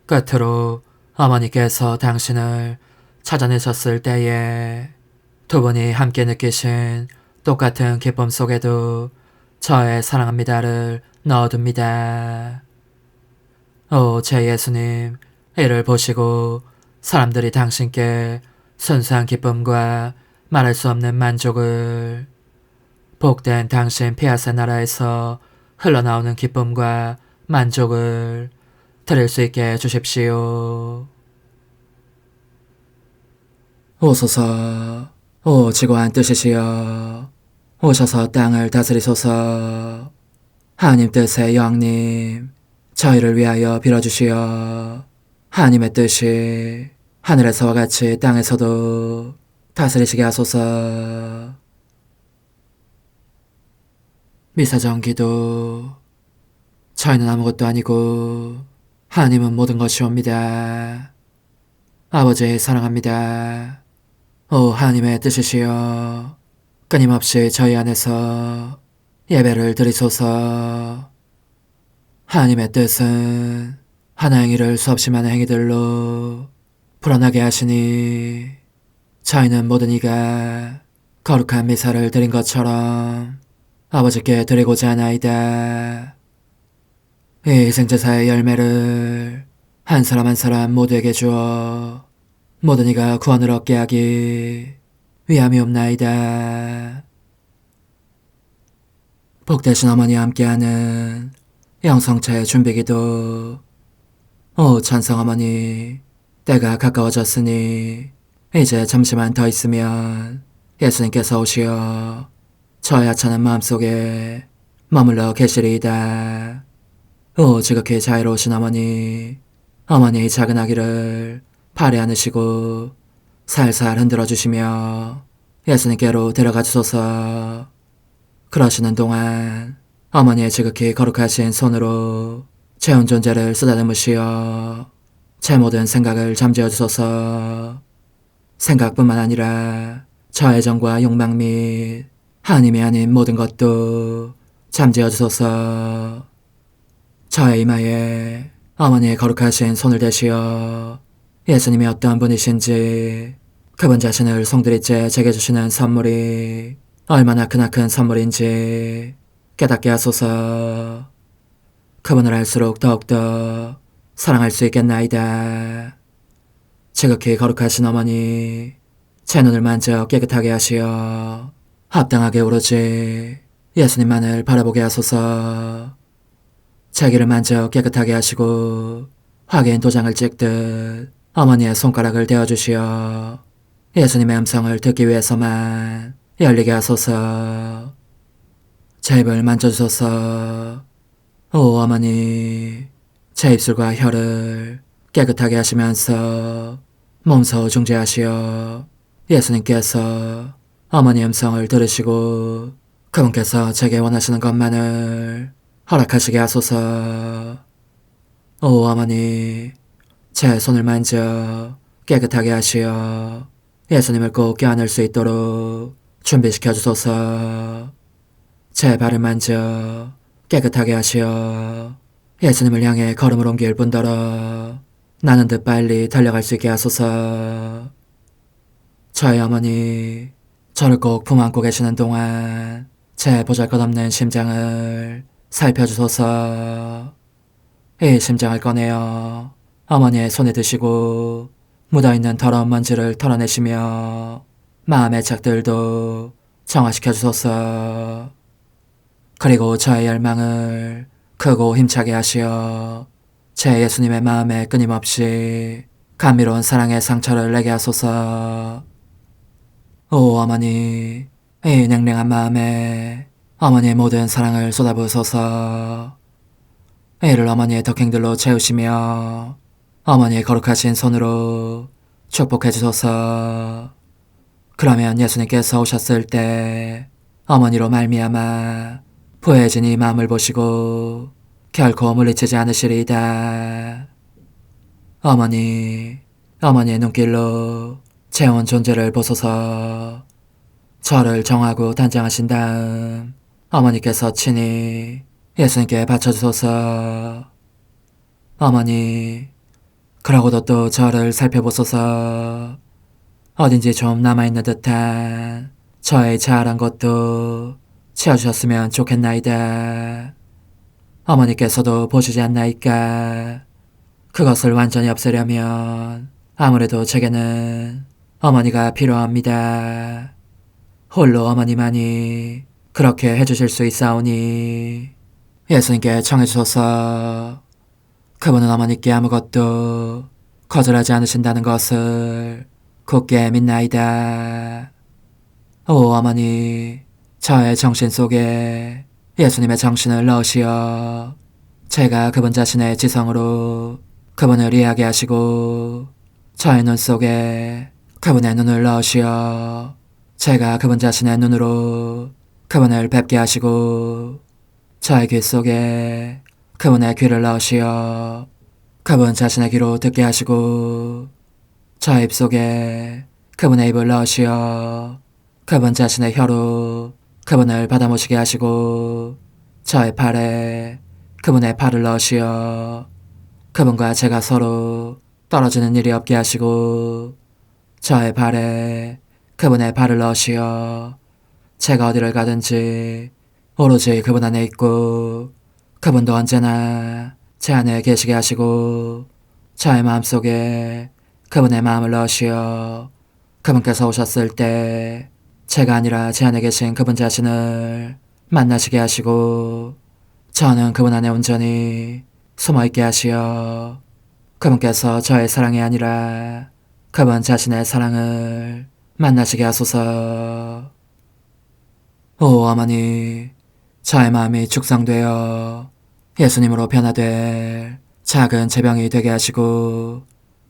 끝으로 어머니께서 당신을 찾아내셨을 때에 두 분이 함께 느끼신 똑같은 기쁨 속에도 저의 사랑합니다를 넣어둡니다. 오, 제 예수님, 이를 보시고 사람들이 당신께 순수한 기쁨과 말할 수 없는 만족을 복된 당신 폐하세 나라에서 흘러나오는 기쁨과 만족을 드릴 수 있게 해주십시오. 오소서, 오 지고한 뜻이시여, 오셔서 땅을 다스리소서. 하나님 뜻의 여왕님, 저희를 위하여 빌어주시어 하나님의 뜻이 하늘에서와 같이 땅에서도 다스리시게 하소서. 미사정 기도. 저희는 아무것도 아니고 하나님은 모든 것이옵니다. 아버지 사랑합니다. 오 하나님의 뜻이시여 끊임없이 저희 안에서 예배를 드리소서. 하나님의 뜻은 하나 행위를 수없이 많은 행위들로 불어나게 하시니 저희는 모든 이가 거룩한 미사를 드린 것처럼 아버지께 드리고자 하나이다. 이 희생제사의 열매를 한 사람 한 사람 모두에게 주어 모든 이가 구원을 얻게 하기 위함이옵나이다. 복되신 어머니와 함께하는 영성차의 준비기도. 오 찬성 어머니, 때가 가까워졌으니 이제 잠시만 더 있으면 예수님께서 오시어 저의 하찮은 마음속에 머물러 계시리이다. 오 지극히 자유로우신 어머니, 어머니의 작은 아기를 팔에 안으시고 살살 흔들어 주시며 예수님께로 데려가 주소서. 그러시는 동안 어머니의 지극히 거룩하신 손으로 제 온 존재를 쓰다듬으시어 제 모든 생각을 잠재워 주소서. 생각뿐만 아니라 저의 정과 욕망 및 하나님이 아닌 모든 것도 잠재워 주소서. 저의 이마에 어머니의 거룩하신 손을 대시어 예수님이 어떤 분이신지 그분 자신을 송두리째 제게 주시는 선물이 얼마나 크나큰 선물인지 깨닫게 하소서. 그분을 알수록 더욱더 사랑할 수 있겠나이다. 지극히 거룩하신 어머니, 제 눈을 만져 깨끗하게 하시어 합당하게 오로지 예수님만을 바라보게 하소서. 제 귀를 만져 깨끗하게 하시고 확인 도장을 찍듯 어머니의 손가락을 대어주시어 예수님의 음성을 듣기 위해서만 열리게 하소서. 제 입을 만져주소서. 오 어머니, 제 입술과 혀를 깨끗하게 하시면서 몸소 중재하시어 예수님께서 어머니 음성을 들으시고 그분께서 제게 원하시는 것만을 허락하시게 하소서. 오 어머니, 제 손을 만져 깨끗하게 하시어 예수님을 꼭 껴안을 수 있도록 준비시켜 주소서. 제 발을 만져 깨끗하게 하시어 예수님을 향해 걸음을 옮길 뿐더러 나는 듯 빨리 달려갈 수 있게 하소서. 저의 어머니, 저를 꼭 품 안고 계시는 동안 제 보잘것없는 심장을 살펴주소서. 이 심장을 꺼내어 어머니의 손에 드시고 묻어있는 더러운 먼지를 털어내시며 마음의 착들도 정화시켜 주소서. 그리고 저의 열망을 크고 힘차게 하시어 제 예수님의 마음에 끊임없이 감미로운 사랑의 상처를 내게 하소서. 오 어머니, 이 냉랭한 마음에 어머니의 모든 사랑을 쏟아부으소서. 이를 어머니의 덕행들로 채우시며 어머니의 거룩하신 손으로 축복해 주소서. 그러면 예수님께서 오셨을 때 어머니로 말미암아 부해진 이 마음을 보시고 결코 물리치지 않으시리이다. 어머니, 어머니의 눈길로 제 온 존재를 보소서. 저를 정하고 단장하신 다음 어머니께서 친히 예수님께 바쳐주소서. 어머니, 그러고도 또 저를 살펴보소서. 어딘지 좀 남아있는 듯한 저의 자아란 것도 채워주셨으면 좋겠나이다. 어머니께서도 보시지 않나이까? 그것을 완전히 없애려면 아무래도 제게는 어머니가 필요합니다. 홀로 어머니만이 그렇게 해주실 수 있사오니 예수님께 청해주소서. 그분은 어머니께 아무것도 거절하지 않으신다는 것을 굳게 믿나이다. 오 어머니, 저의 정신 속에 예수님의 정신을 넣으시어 제가 그분 자신의 지성으로 그분을 이해하게 하시고 저의 눈 속에 그분의 눈을 넣으시어 제가 그분 자신의 눈으로 그분을 뵙게 하시고 저의 귀 속에 그분의 귀를 넣으시어 그분 자신의 귀로 듣게 하시고 저의 입 속에 그분의 입을 넣으시어 그분 자신의 혀로 그분을 받아모시게 하시고 저의 팔에 그분의 팔을 넣으시어 그분과 제가 서로 떨어지는 일이 없게 하시고 저의 발에 그분의 발을 넣으시어 제가 어디를 가든지 오로지 그분 안에 있고 그분도 언제나 제 안에 계시게 하시고 저의 마음속에 그분의 마음을 넣으시어 그분께서 오셨을 때 제가 아니라 제 안에 계신 그분 자신을 만나시게 하시고 저는 그분 안에 온전히 숨어있게 하시어 그분께서 저의 사랑이 아니라 그분 자신의 사랑을 만나시게 하소서. 오 어머니, 저의 마음이 축성되어 예수님으로 변화될 작은 제병이 되게 하시고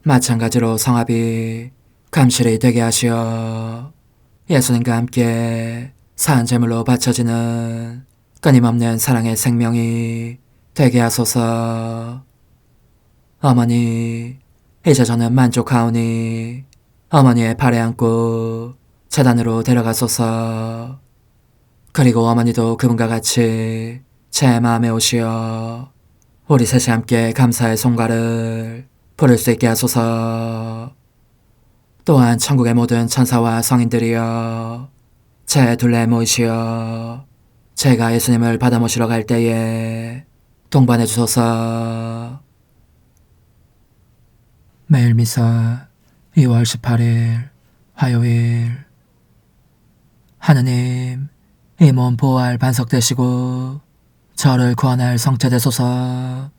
마찬가지로 성합이 감실이 되게 하시어 예수님과 함께 산 제물로 바쳐지는 끊임없는 사랑의 생명이 되게 하소서. 어머니, 이제 저는 만족하오니 어머니의 발에 안고 제단으로 데려가소서. 그리고 어머니도 그분과 같이 제 마음에 오시어 우리 셋이 함께 감사의 송가를 부를 수 있게 하소서. 또한 천국의 모든 천사와 성인들이여 제 둘레에 모이시어 제가 예수님을 받아 모시러 갈 때에 동반해 주소서. 매일 미사 2월 18일 화요일. 하느님, 이 몸 보호할 반석 되시고 저를 구원할 성체 되소서.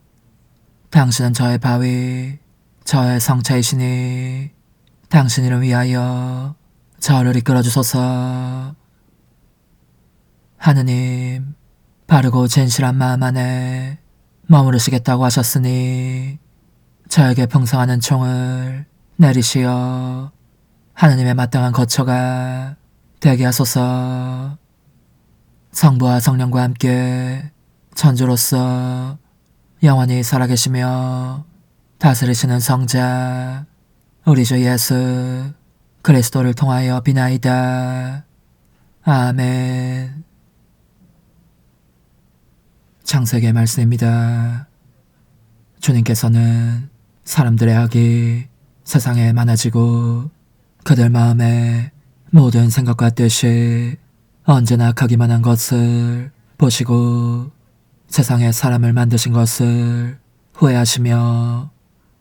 당신은 저의 바위, 저의 성체이시니 당신을 위하여 저를 이끌어 주소서. 하느님, 바르고 진실한 마음 안에 머무르시겠다고 하셨으니 저에게 풍성하는 총을 내리시어 하느님의 마땅한 거처가 되게 하소서. 성부와 성령과 함께 천주로서 영원히 살아계시며 다스리시는 성자 우리 주 예수 그리스도를 통하여 비나이다. 아멘. 창세기의 말씀입니다. 주님께서는 사람들의 악이 세상에 많아지고 그들 마음에 모든 생각과 뜻이 언제나 악하기만 한 것을 보시고 세상에 사람을 만드신 것을 후회하시며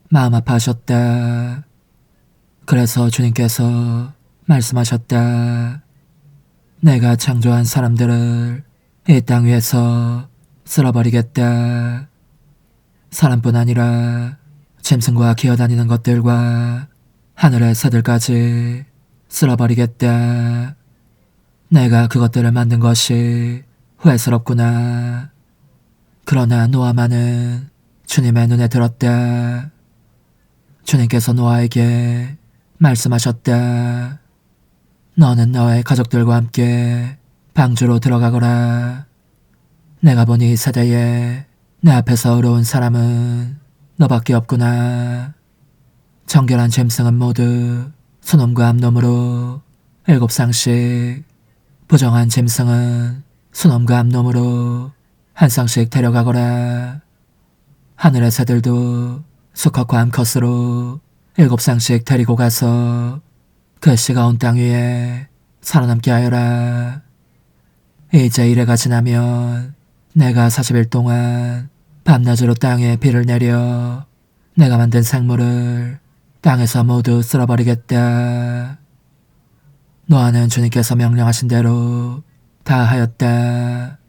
마음 아파하셨다. 그래서 주님께서 말씀하셨다. 내가 창조한 사람들을 이 땅 위에서 쓸어버리겠다. 사람뿐 아니라 짐승과 기어다니는 것들과 하늘의 새들까지 쓸어버리겠다. 내가 그것들을 만든 것이 후회스럽구나. 그러나 노아만은 주님의 눈에 들었다. 주님께서 노아에게 말씀하셨다. 너는 너의 가족들과 함께 방주로 들어가거라. 내가 보니 이 세대에 내 앞에서 의로운 사람은 너밖에 없구나. 정결한 짐승은 모두 순놈과 암놈으로 7쌍씩, 부정한 짐승은 순놈과 암놈으로 1쌍씩 데려가거라. 하늘의 새들도 수컷과 암컷으로 7쌍씩 데리고 가서 그 씨가 온 땅 위에 살아남게 하여라. 이제 이래가 지나면 내가 40일 동안 밤낮으로 땅에 비를 내려 내가 만든 생물을 땅에서 모두 쓸어버리겠다. 노아는 주님께서 명령하신 대로 다 하였다.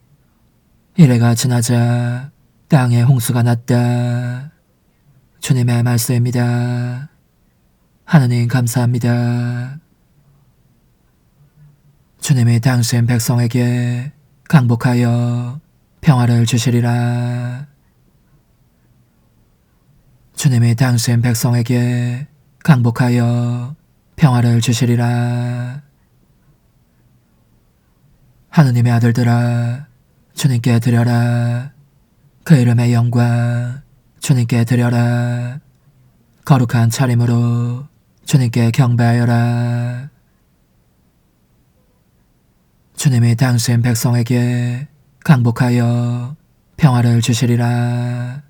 이래가 지나자 땅에 홍수가 났다. 주님의 말씀입니다. 하느님 감사합니다. 주님이 당신 백성에게 강복하여 평화를 주시리라. 주님이 당신 백성에게 강복하여 평화를 주시리라. 하느님의 아들들아, 주님께 드려라. 그 이름의 영광 주님께 드려라. 거룩한 차림으로 주님께 경배하여라. 주님이 당신 백성에게 강복하여 평화를 주시리라.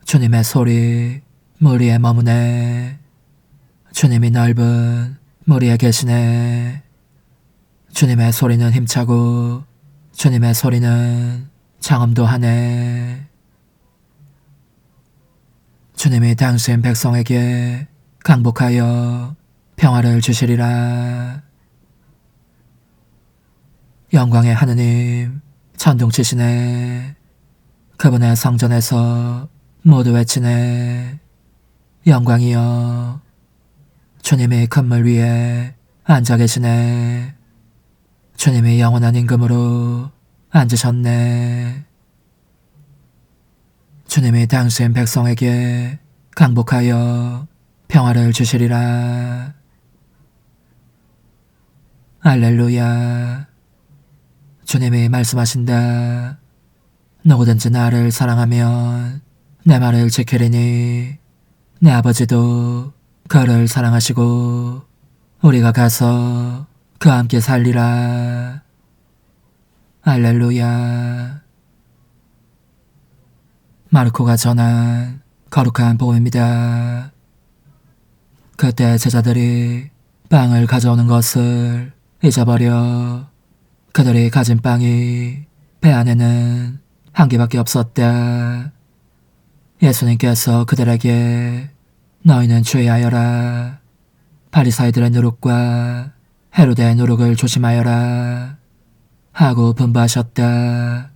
주님의 소리 물 위에 머무네. 주님이 넓은 물 위에 계시네. 주님의 소리는 힘차고 주님의 소리는 장엄도 하네. 주님이 당신 백성에게 강복하여 평화를 주시리라. 영광의 하느님 천둥치시네. 그분의 성전에서 모두 외치네. 영광이여. 주님이 큰 물 위에 앉아 계시네. 주님이 영원한 임금으로 앉으셨네. 주님이 당신 백성에게 강복하여 평화를 주시리라. 알렐루야. 주님이 말씀하신다. 누구든지 나를 사랑하면 내 말을 지키리니 내 아버지도 그를 사랑하시고 우리가 가서 그와 함께 살리라. 알렐루야. 마르코가 전한 거룩한 복음입니다. 그때 제자들이 빵을 가져오는 것을 잊어버려 그들이 가진 빵이 배 안에는 한 개밖에 없었다. 예수님께서 그들에게 너희는 주의하여라. 바리사이들의 누룩과 헤로데의 누룩을 조심하여라 하고 분부하셨다.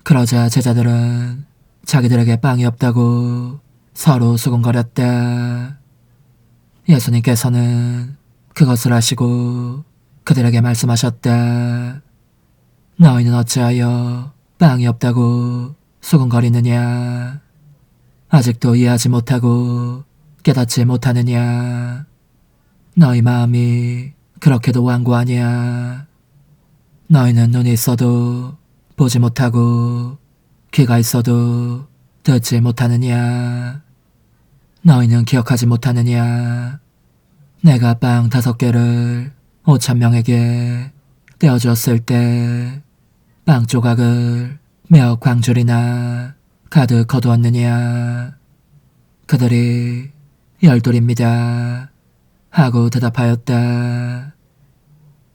그러자 제자들은 자기들에게 빵이 없다고 서로 수군거렸다. 예수님께서는 그것을 아시고 그들에게 말씀하셨다. 너희는 어찌하여 빵이 없다고 수군거리느냐? 아직도 이해하지 못하고 깨닫지 못하느냐? 너희 마음이 그렇게도 완고하냐? 너희는 눈이 있어도 보지 못하고 귀가 있어도 듣지 못하느냐? 너희는 기억하지 못하느냐? 내가 빵 5개를 5,000명에게 떼어주었을 때 빵 조각을 몇 광줄이나 가득 거두었느냐? 그들이 12입니다 하고 대답하였다.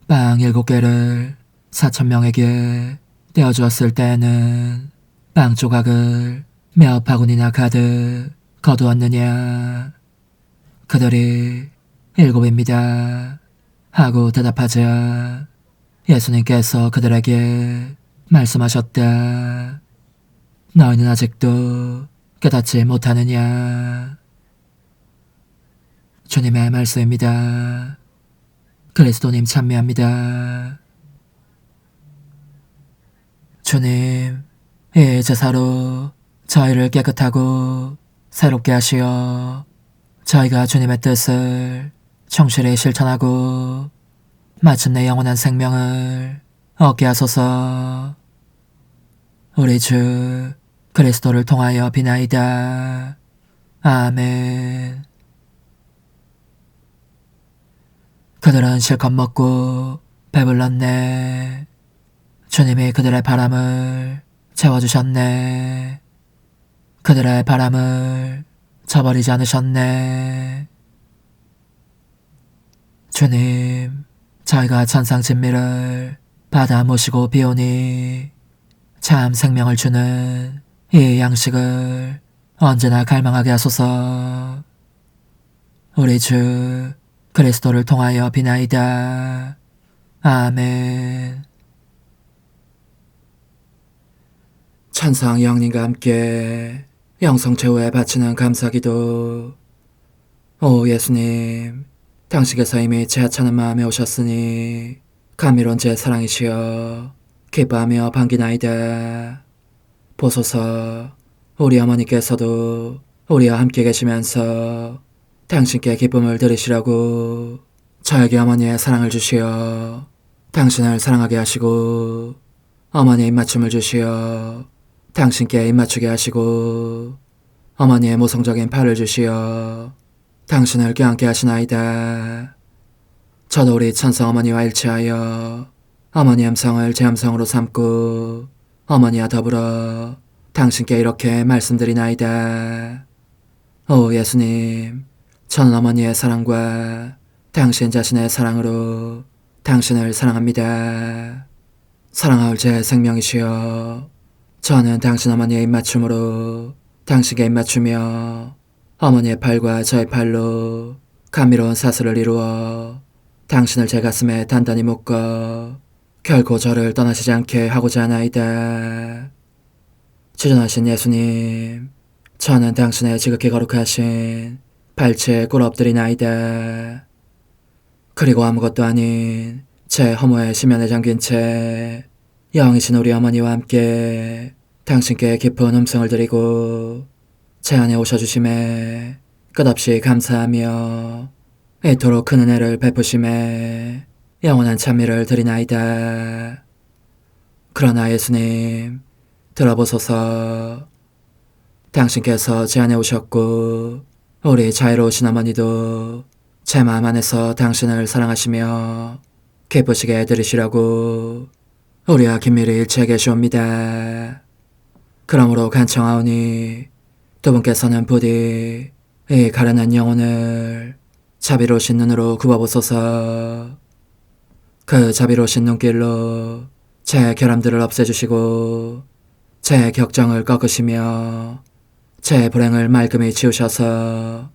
빵 7개를 4,000명에게 떼어주었을 때에는 빵 조각을 몇 바구니나 가득 거두었느냐? 그들이 7입니다 하고 대답하자 예수님께서 그들에게 말씀하셨다. 너희는 아직도 깨닫지 못하느냐? 주님의 말씀입니다. 그리스도님 찬미합니다. 주님, 이 제사로 저희를 깨끗하고 새롭게 하시어 저희가 주님의 뜻을 충실히 실천하고 마침내 영원한 생명을 얻게 하소서. 우리 주 그리스도를 통하여 비나이다. 아멘. 그들은 실컷 먹고 배불렀네. 주님이 그들의 바람을 채워주셨네. 그들의 바람을 저버리지 않으셨네. 주님, 저희가 천상 진미를 받아 모시고 비오니 참 생명을 주는 이 양식을 언제나 갈망하게 하소서. 우리 주 그리스도를 통하여 비나이다. 아멘. 천상 영님과 함께 영성 최후에 바치는 감사기도. 오 예수님, 당신께서 이미 제 하찮은 마음에 오셨으니 감미로운 제 사랑이시여 기뻐하며 반기나이다. 보소서, 우리 어머니께서도 우리와 함께 계시면서 당신께 기쁨을 드리시라고 저에게 어머니의 사랑을 주시어 당신을 사랑하게 하시고 어머니의 입맞춤을 주시어 당신께 입맞추게 하시고 어머니의 모성적인 팔을 주시어 당신을 껴안게 하시나이다. 저도 우리 천성 어머니와 일치하여 어머니 음성을 제 음성으로 삼고 어머니와 더불어 당신께 이렇게 말씀드리나이다. 오 예수님, 저는 어머니의 사랑과 당신 자신의 사랑으로 당신을 사랑합니다. 사랑하올 제 생명이시여, 저는 당신 어머니의 입맞춤으로 당신께 입맞추며 어머니의 팔과 저의 팔로 감미로운 사슬을 이루어 당신을 제 가슴에 단단히 묶어 결코 저를 떠나시지 않게 하고자 하나이다. 지존하신 예수님, 저는 당신의 지극히 거룩하신 발치에 꿇어 엎드리나이다. 그리고 아무것도 아닌 제 허무의 심연에 잠긴 채 영이신 우리 어머니와 함께 당신께 깊은 음성을 드리고 제 안에 오셔주심에 끝없이 감사하며 이토록 큰 은혜를 베푸심에 영원한 찬미를 드리나이다. 그러나 예수님, 들어보소서. 당신께서 제 안에 오셨고 우리 자유로우신 어머니도 제 마음 안에서 당신을 사랑하시며 기쁘시게 해드리시라고 우리와 긴밀히 일치해 계시옵니다. 그러므로 간청하오니 두 분께서는 부디 이 가련한 영혼을 자비로우신 눈으로 굽어보소서. 그 자비로우신 눈길로 제 결함들을 없애주시고 제 격정을 꺾으시며 제 불행을 말끔히 지우셔서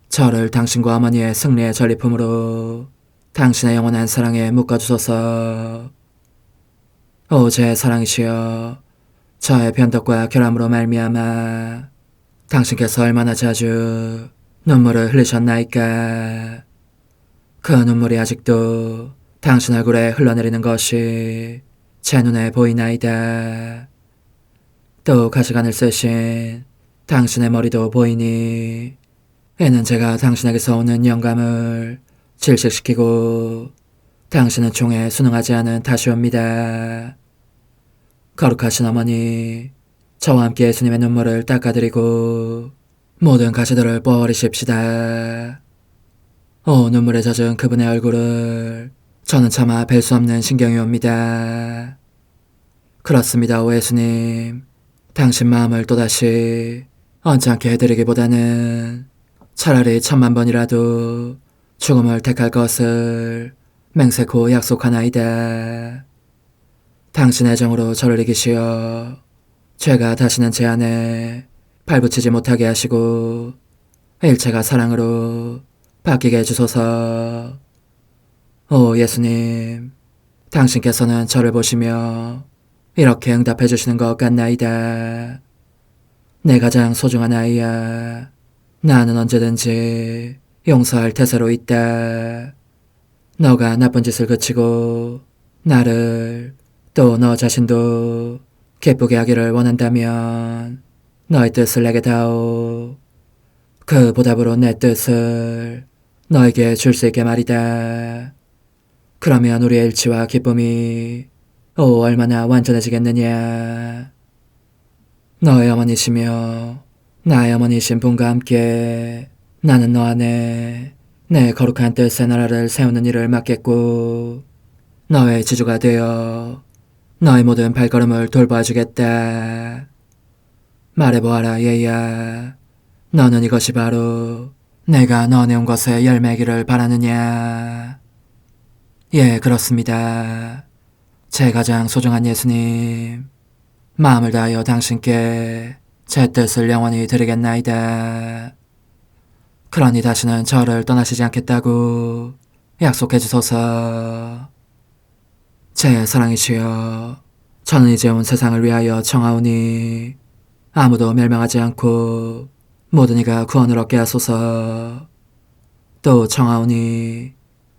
저를 당신과 어머니의 승리의 전리품으로 당신의 영원한 사랑에 묶어주소서. 오 제 사랑이시여, 저의 변덕과 결함으로 말미암아 당신께서 얼마나 자주 눈물을 흘리셨나이까. 그 눈물이 아직도 당신 얼굴에 흘러내리는 것이 제 눈에 보이나이다. 또 가시관을 쓰신 당신의 머리도 보이니 이는 제가 당신에게서 오는 영감을 질식시키고 당신은 총에 순응하지 않은 탓이옵니다. 거룩하신 어머니, 저와 함께 예수님의 눈물을 닦아드리고 모든 가시들을 뽑아버리십시다. 오 눈물에 젖은 그분의 얼굴을 저는 차마 뵐 수 없는 신경이 옵니다. 그렇습니다. 오 예수님, 당신 마음을 또다시 언짢게 해드리기보다는 차라리 10,000,000번이라도 죽음을 택할 것을 맹세코 약속하나이다. 당신의 정으로 저를 이기시어 죄가 다시는 제 안에 발붙이지 못하게 하시고 일체가 사랑으로 바뀌게 해주소서. 오 예수님, 당신께서는 저를 보시며 이렇게 응답해 주시는 것 같나이다. 내 가장 소중한 아이야, 나는 언제든지 용서할 태세로 있다. 너가 나쁜 짓을 그치고 나를 또 너 자신도 기쁘게 하기를 원한다면 너의 뜻을 내게 다오. 그 보답으로 내 뜻을 너에게 줄 수 있게 말이다. 그러면 우리의 일치와 기쁨이 얼마나 완전해지겠느냐. 너의 어머니시며 나의 어머니신 분과 함께 나는 너 안에 내 거룩한 뜻의 나라를 세우는 일을 맡겠고 너의 지주가 되어 너의 모든 발걸음을 돌봐주겠다. 말해보아라 얘야, 너는 이것이 바로 내가 너네온 것에 열매기를 바라느냐. 예, 그렇습니다. 제 가장 소중한 예수님, 마음을 다하여 당신께 제 뜻을 영원히 드리겠나이다. 그러니 다시는 저를 떠나시지 않겠다고 약속해 주소서. 제 사랑이시여, 저는 이제 온 세상을 위하여 청하오니 아무도 멸망하지 않고 모든 이가 구원을 얻게 하소서. 또 청하오니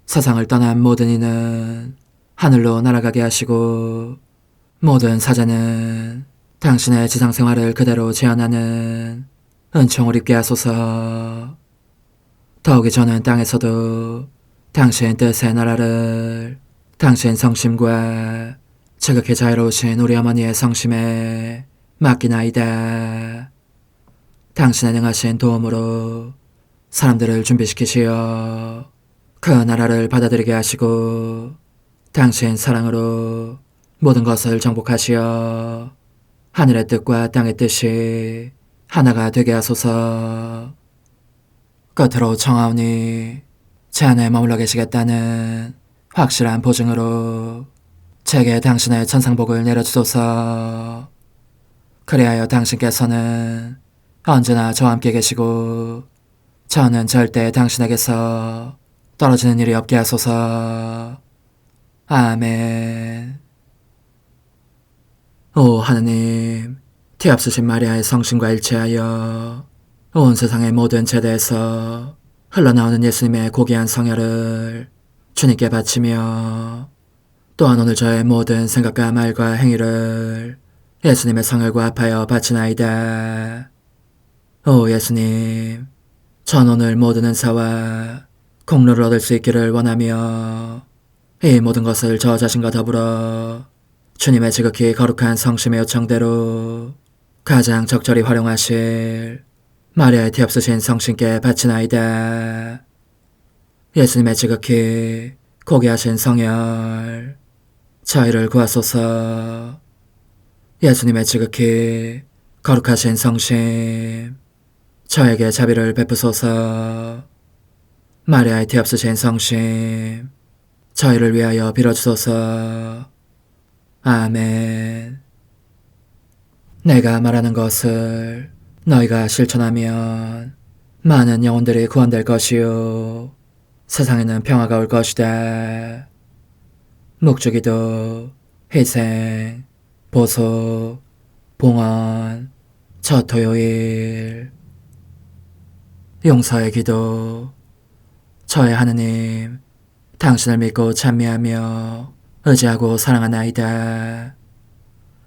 세상을 떠난 모든 이는 하늘로 날아가게 하시고 모든 사자는 당신의 지상생활을 그대로 재현하는 은총을 입게 하소서. 더욱이 저는 땅에서도 당신 뜻의 나라를 당신 성심과 지극히 자유로우신 우리 어머니의 성심에 맡기나이다. 당신의 능하신 도움으로 사람들을 준비시키시어 그 나라를 받아들이게 하시고 당신 사랑으로 모든 것을 정복하시어 하늘의 뜻과 땅의 뜻이 하나가 되게 하소서. 끝으로 청하오니 제 안에 머물러 계시겠다는 확실한 보증으로 제게 당신의 천상복을 내려주소서. 그리하여 당신께서는 언제나 저와 함께 계시고 저는 절대 당신에게서 떨어지는 일이 없게 하소서. 아멘. 오 하느님, 티없으신 마리아의 성심과 일치하여 온 세상의 모든 제대에서 흘러나오는 예수님의 고귀한 성혈을 주님께 바치며 또한 오늘 저의 모든 생각과 말과 행위를 예수님의 성혈과 합하여 바치나이다. 오 예수님, 전 오늘 모든 은사와 공로를 얻을 수 있기를 원하며 이 모든 것을 저 자신과 더불어 주님의 지극히 거룩한 성심의 요청대로 가장 적절히 활용하실 마리아의 티없으신 성신께 바치나이다. 예수님의 지극히 고귀하신 성혈, 저희를 구하소서. 예수님의 지극히 거룩하신 성심, 저에게 자비를 베푸소서. 마리아의 티없으신 성심, 저희를 위하여 빌어주소서. 아멘. 내가 말하는 것을 너희가 실천하면 많은 영혼들이 구원될 것이요 세상에는 평화가 올 것이다. 묵주기도, 희생, 보속, 봉헌, 첫 토요일. 용서의 기도. 저의 하느님, 당신을 믿고 찬미하며 의지하고 사랑하나이다.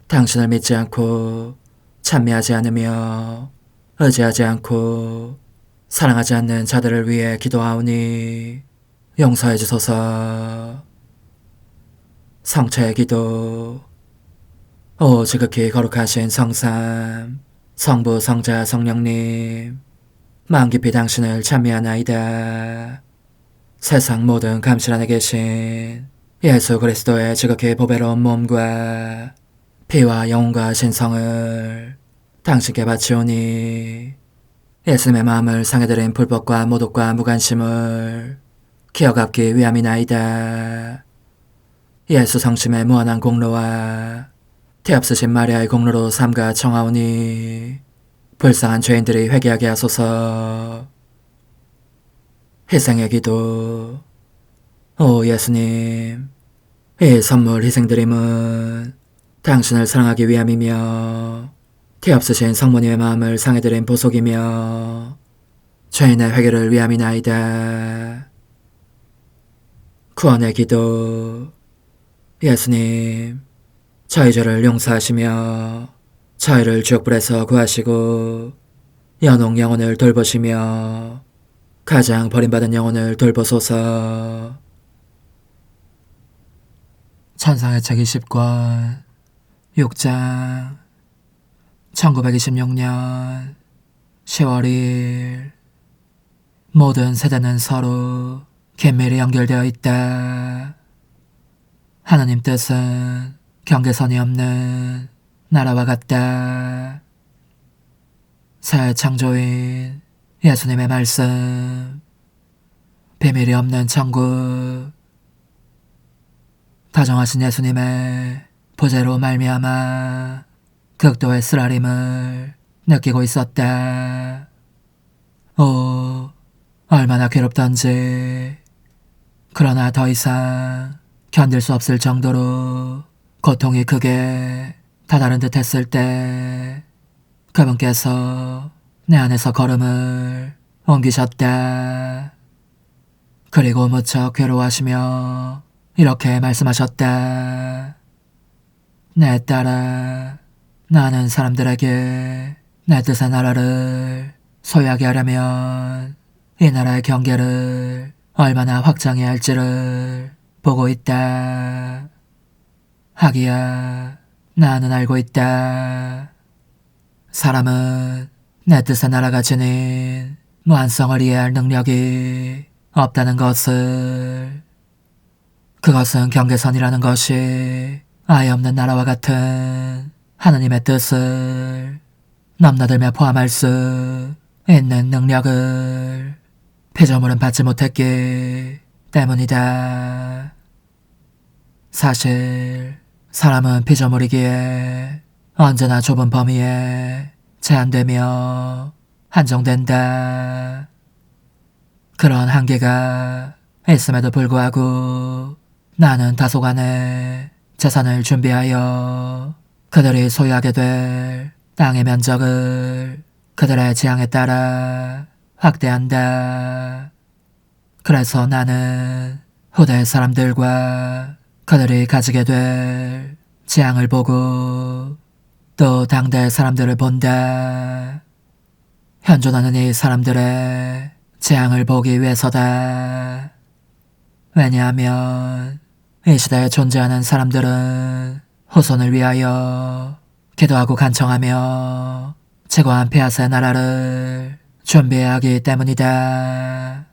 당신을 믿지 않고 찬미하지 않으며 의지하지 않고 사랑하지 않는 자들을 위해 기도하오니 용서해 주소서. 성체의 기도. 오 지극히 거룩하신 성삼, 성부, 성자, 성령님, 마음 깊이 당신을 찬미하나이다. 세상 모든 감실 안에 계신 예수 그리스도의 지극히 보배로운 몸과 피와 영혼과 신성을 당신께 바치오니 예수님의 마음을 상해드린 불법과 모독과 무관심을 기어갚기 위함이나이다. 예수 성심의 무한한 공로와 티없으신 마리아의 공로로 삼가 청하오니 불쌍한 죄인들이 회개하게 하소서. 희생의 기도. 오 예수님, 이 선물 희생드림은 당신을 사랑하기 위함이며 티없으신 성모님의 마음을 상해드린 보속이며 죄인의 회개를 위함이나이다. 구원의 기도. 예수님, 저희 죄를 용서하시며 저희를 지옥불에서 구하시고 연옥 영혼을 돌보시며 가장 버림받은 영혼을 돌보소서. 찬상의 책 20권 6장 1926년 10월 2일. 모든 세대는 서로 긴밀히 연결되어 있다. 하나님 뜻은 경계선이 없는 나라와 같다. 새 창조인 예수님의 말씀. 비밀이 없는 천국. 다정하신 예수님의 보배로 말미암아 극도의 쓰라림을 느끼고 있었다. 오, 얼마나 괴롭던지. 그러나 더 이상 견딜 수 없을 정도로 고통이 크게 다다른 듯 했을 때 그분께서 내 안에서 걸음을 옮기셨다. 그리고 무척 괴로워하시며 이렇게 말씀하셨다. 내 딸아, 나는 사람들에게 내 뜻의 나라를 소유하게 하려면 이 나라의 경계를 얼마나 확장해야 할지를 보고 있다. 하기야, 나는 알고 있다. 사람은 내 뜻의 나라가 지닌 무한성을 이해할 능력이 없다는 것을. 그것은 경계선이라는 것이 아예 없는 나라와 같은 하느님의 뜻을 넘나들며 포함할 수 있는 능력을 피조물은 받지 못했기 때문이다. 사실 사람은 피조물이기에 언제나 좁은 범위에 제한되며 한정된다. 그런 한계가 있음에도 불구하고 나는 다소간의 재산을 준비하여 그들이 소유하게 될 땅의 면적을 그들의 지향에 따라 확대한다. 그래서 나는 후대 사람들과 그들이 가지게 될 지향을 보고 또 당대 사람들을 본다. 현존하는 이 사람들의 지향을 보기 위해서다. 왜냐하면 이 시대에 존재하는 사람들은 후손을 위하여 기도하고 간청하며 최고한 폐하의 나라를 준비해야 하기 때문이다.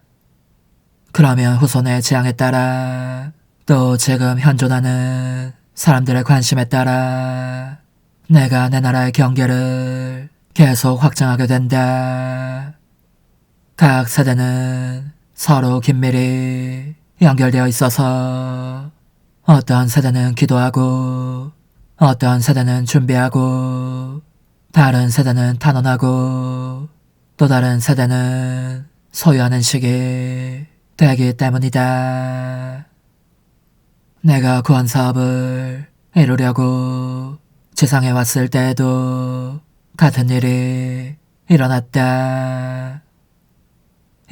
그러면 후손의 지향에 따라 또 지금 현존하는 사람들의 관심에 따라 내가 내 나라의 경계를 계속 확장하게 된다. 각 세대는 서로 긴밀히 연결되어 있어서 어떤 세대는 기도하고 어떤 세대는 준비하고 다른 세대는 탄원하고 또 다른 세대는 소유하는 시기 되기 때문이다. 내가 구원 사업을 이루려고 지상에 왔을 때에도 같은 일이 일어났다.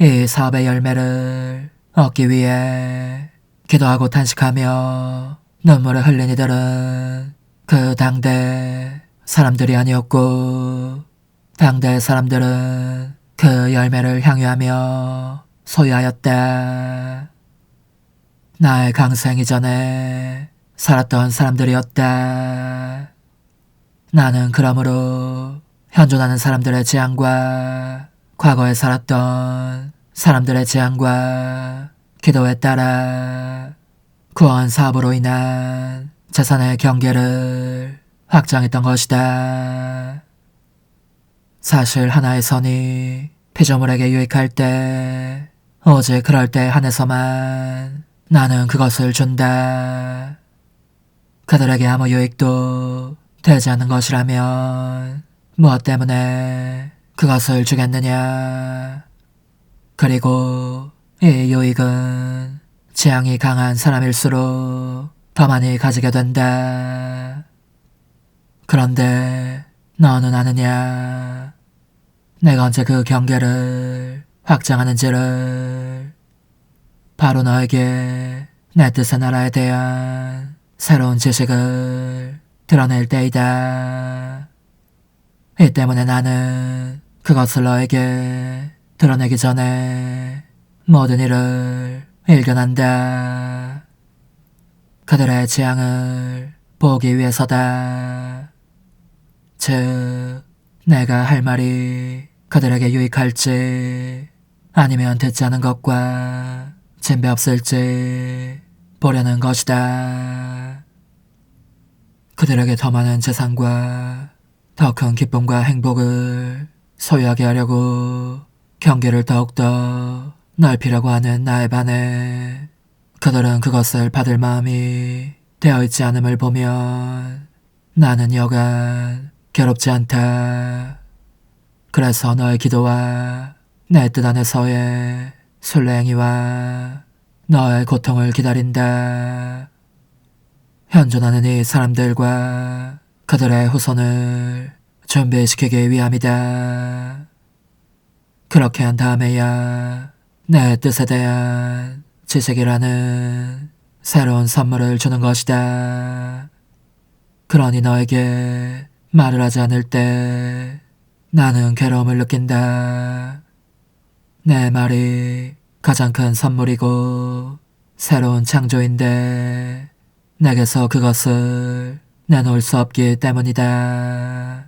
이 사업의 열매를 얻기 위해 기도하고 탄식하며 눈물을 흘린 이들은 그 당대 사람들이 아니었고 당대 사람들은 그 열매를 향유하며 소유하였다. 나의 강생 이전에 살았던 사람들이었다. 나는 그러므로 현존하는 사람들의 지향과 과거에 살았던 사람들의 지향과 기도에 따라 구원 사업으로 인한 재산의 경계를 확장했던 것이다. 사실 하나의 선이 피조물에게 유익할 때 오직 그럴 때 한해서만 나는 그것을 준다. 그들에게 아무 유익도 되지 않는 것이라면 무엇 때문에 그것을 주겠느냐. 그리고 이 유익은 지향이 강한 사람일수록 더 많이 가지게 된다. 그런데 너는 아느냐? 내가 언제 그 경계를 확장하는지를. 바로 너에게 내 뜻의 나라에 대한 새로운 지식을 드러낼 때이다. 이 때문에 나는 그것을 너에게 드러내기 전에 모든 일을 일견한다. 그들의 지향을 보기 위해서다. 즉, 내가 할 말이 그들에게 유익할지 아니면 듣지 않은 것과 진배 없을지 보려는 것이다. 그들에게 더 많은 재산과 더 큰 기쁨과 행복을 소유하게 하려고 경계를 더욱더 넓히려고 하는 나에 반해 그들은 그것을 받을 마음이 되어있지 않음을 보면 나는 여간 괴롭지 않다. 그래서 너의 기도와 내 뜻 안에서의 순례행위와 너의 고통을 기다린다. 현존하는 이 사람들과 그들의 후손을 준비시키기 위함이다. 그렇게 한 다음에야 내 뜻에 대한 지식이라는 새로운 선물을 주는 것이다. 그러니 너에게 말을 하지 않을 때 나는 괴로움을 느낀다. 내 말이 가장 큰 선물이고 새로운 창조인데 내게서 그것을 내놓을 수 없기 때문이다.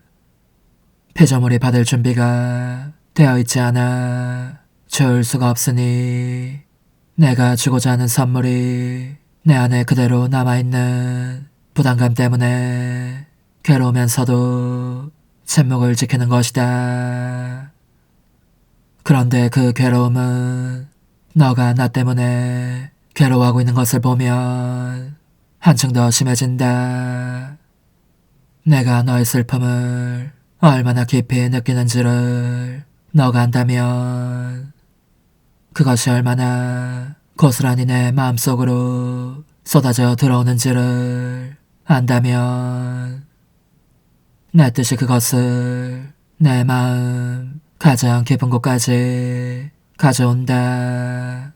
피조물이 받을 준비가 되어 있지 않아 줄 수가 없으니 내가 주고자 하는 선물이 내 안에 그대로 남아있는 부담감 때문에 괴로우면서도 침묵을 지키는 것이다. 그런데 그 괴로움은 너가 나 때문에 괴로워하고 있는 것을 보면 한층 더 심해진다. 내가 너의 슬픔을 얼마나 깊이 느끼는지를 너가 안다면, 그것이 얼마나 고스란히 내 마음속으로 쏟아져 들어오는지를 안다면, 내 뜻이 그것을 내 마음 가장 깊은 곳까지 가져온다.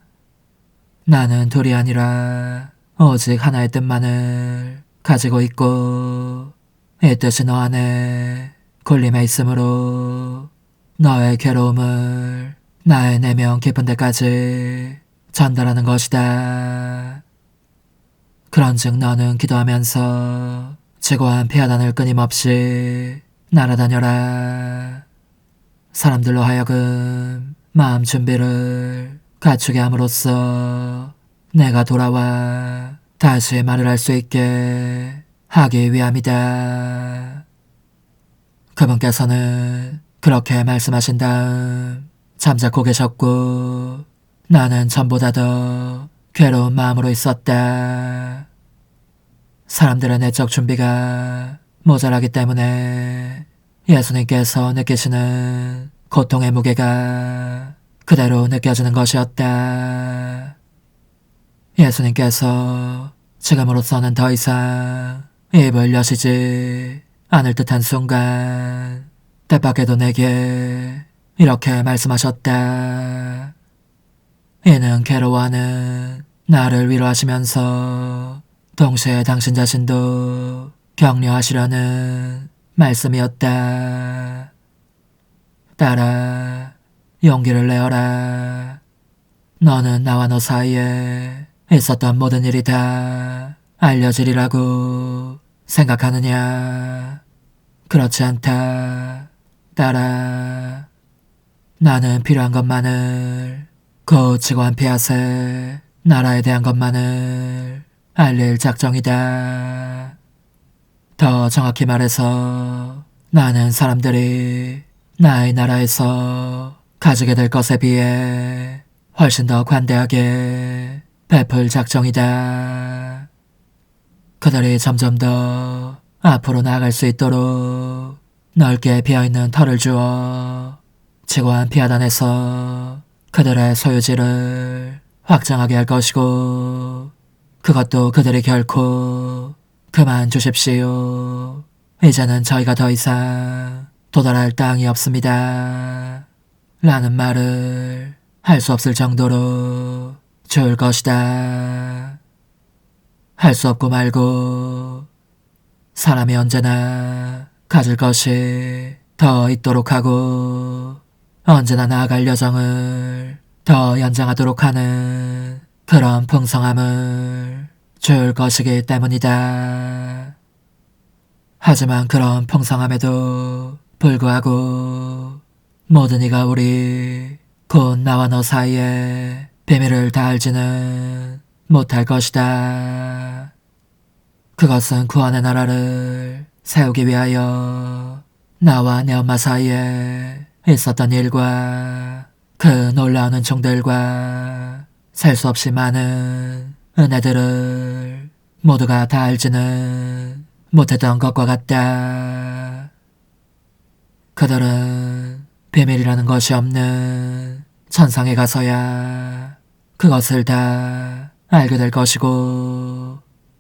나는 둘이 아니라 오직 하나의 뜻만을 가지고 있고 이 뜻이 너 안에 군림해 있으므로 너의 괴로움을 나의 내면 깊은 데까지 전달하는 것이다. 그런즉 너는 기도하면서 지고한 피하단을 끊임없이 날아다녀라. 사람들로 하여금 마음 준비를 갖추게 함으로써 내가 돌아와 다시 말을 할 수 있게 하기 위함이다. 그분께서는 그렇게 말씀하신 다음 잠자코 계셨고 나는 전보다 더 괴로운 마음으로 있었다. 사람들의 내적 준비가 모자라기 때문에 예수님께서 느끼시는 고통의 무게가 그대로 느껴지는 것이었다. 예수님께서 지금으로서는 더 이상 입을 여시지 않을 듯한 순간 뜻밖에도 내게 이렇게 말씀하셨다. 이는 괴로워하는 나를 위로하시면서 동시에 당신 자신도 격려하시려는 말씀이었다. 딸아, 용기를 내어라. 너는 나와 너 사이에 있었던 모든 일이 다 알려지리라고 생각하느냐? 그렇지 않다, 딸아. 나는 필요한 것만을, 곧 지고한 피앗의 나라에 대한 것만을 알릴 작정이다. 더 정확히 말해서 나는 사람들이 나의 나라에서 가지게 될 것에 비해 훨씬 더 관대하게 베풀 작정이다. 그들이 점점 더 앞으로 나아갈 수 있도록 넓게 비어있는 터를 주어 지고한 피하단에서 그들의 소유지를 확장하게 할 것이고, 그것도 그들이 결코 그만 주십시오. 이제는 저희가 더 이상 도달할 땅이 없습니다. 라는 말을 할 수 없을 정도로 좋을 것이다. 할 수 없고 말고 사람이 언제나 가질 것이 더 있도록 하고 언제나 나아갈 여정을 더 연장하도록 하는 그런 풍성함을 줄 것이기 때문이다. 하지만 그런 풍성함에도 불구하고 모든 이가 우리 곧 나와 너 사이에 비밀을 다 알지는 못할 것이다. 그것은 구원의 나라를 세우기 위하여 나와 내 엄마 사이에 있었던 일과 그 놀라운 은총들과 셀 수 없이 많은 은혜들을 모두가 다 알지는 못했던 것과 같다. 그들은 비밀이라는 것이 없는 천상에 가서야 그것을 다 알게 될 것이고,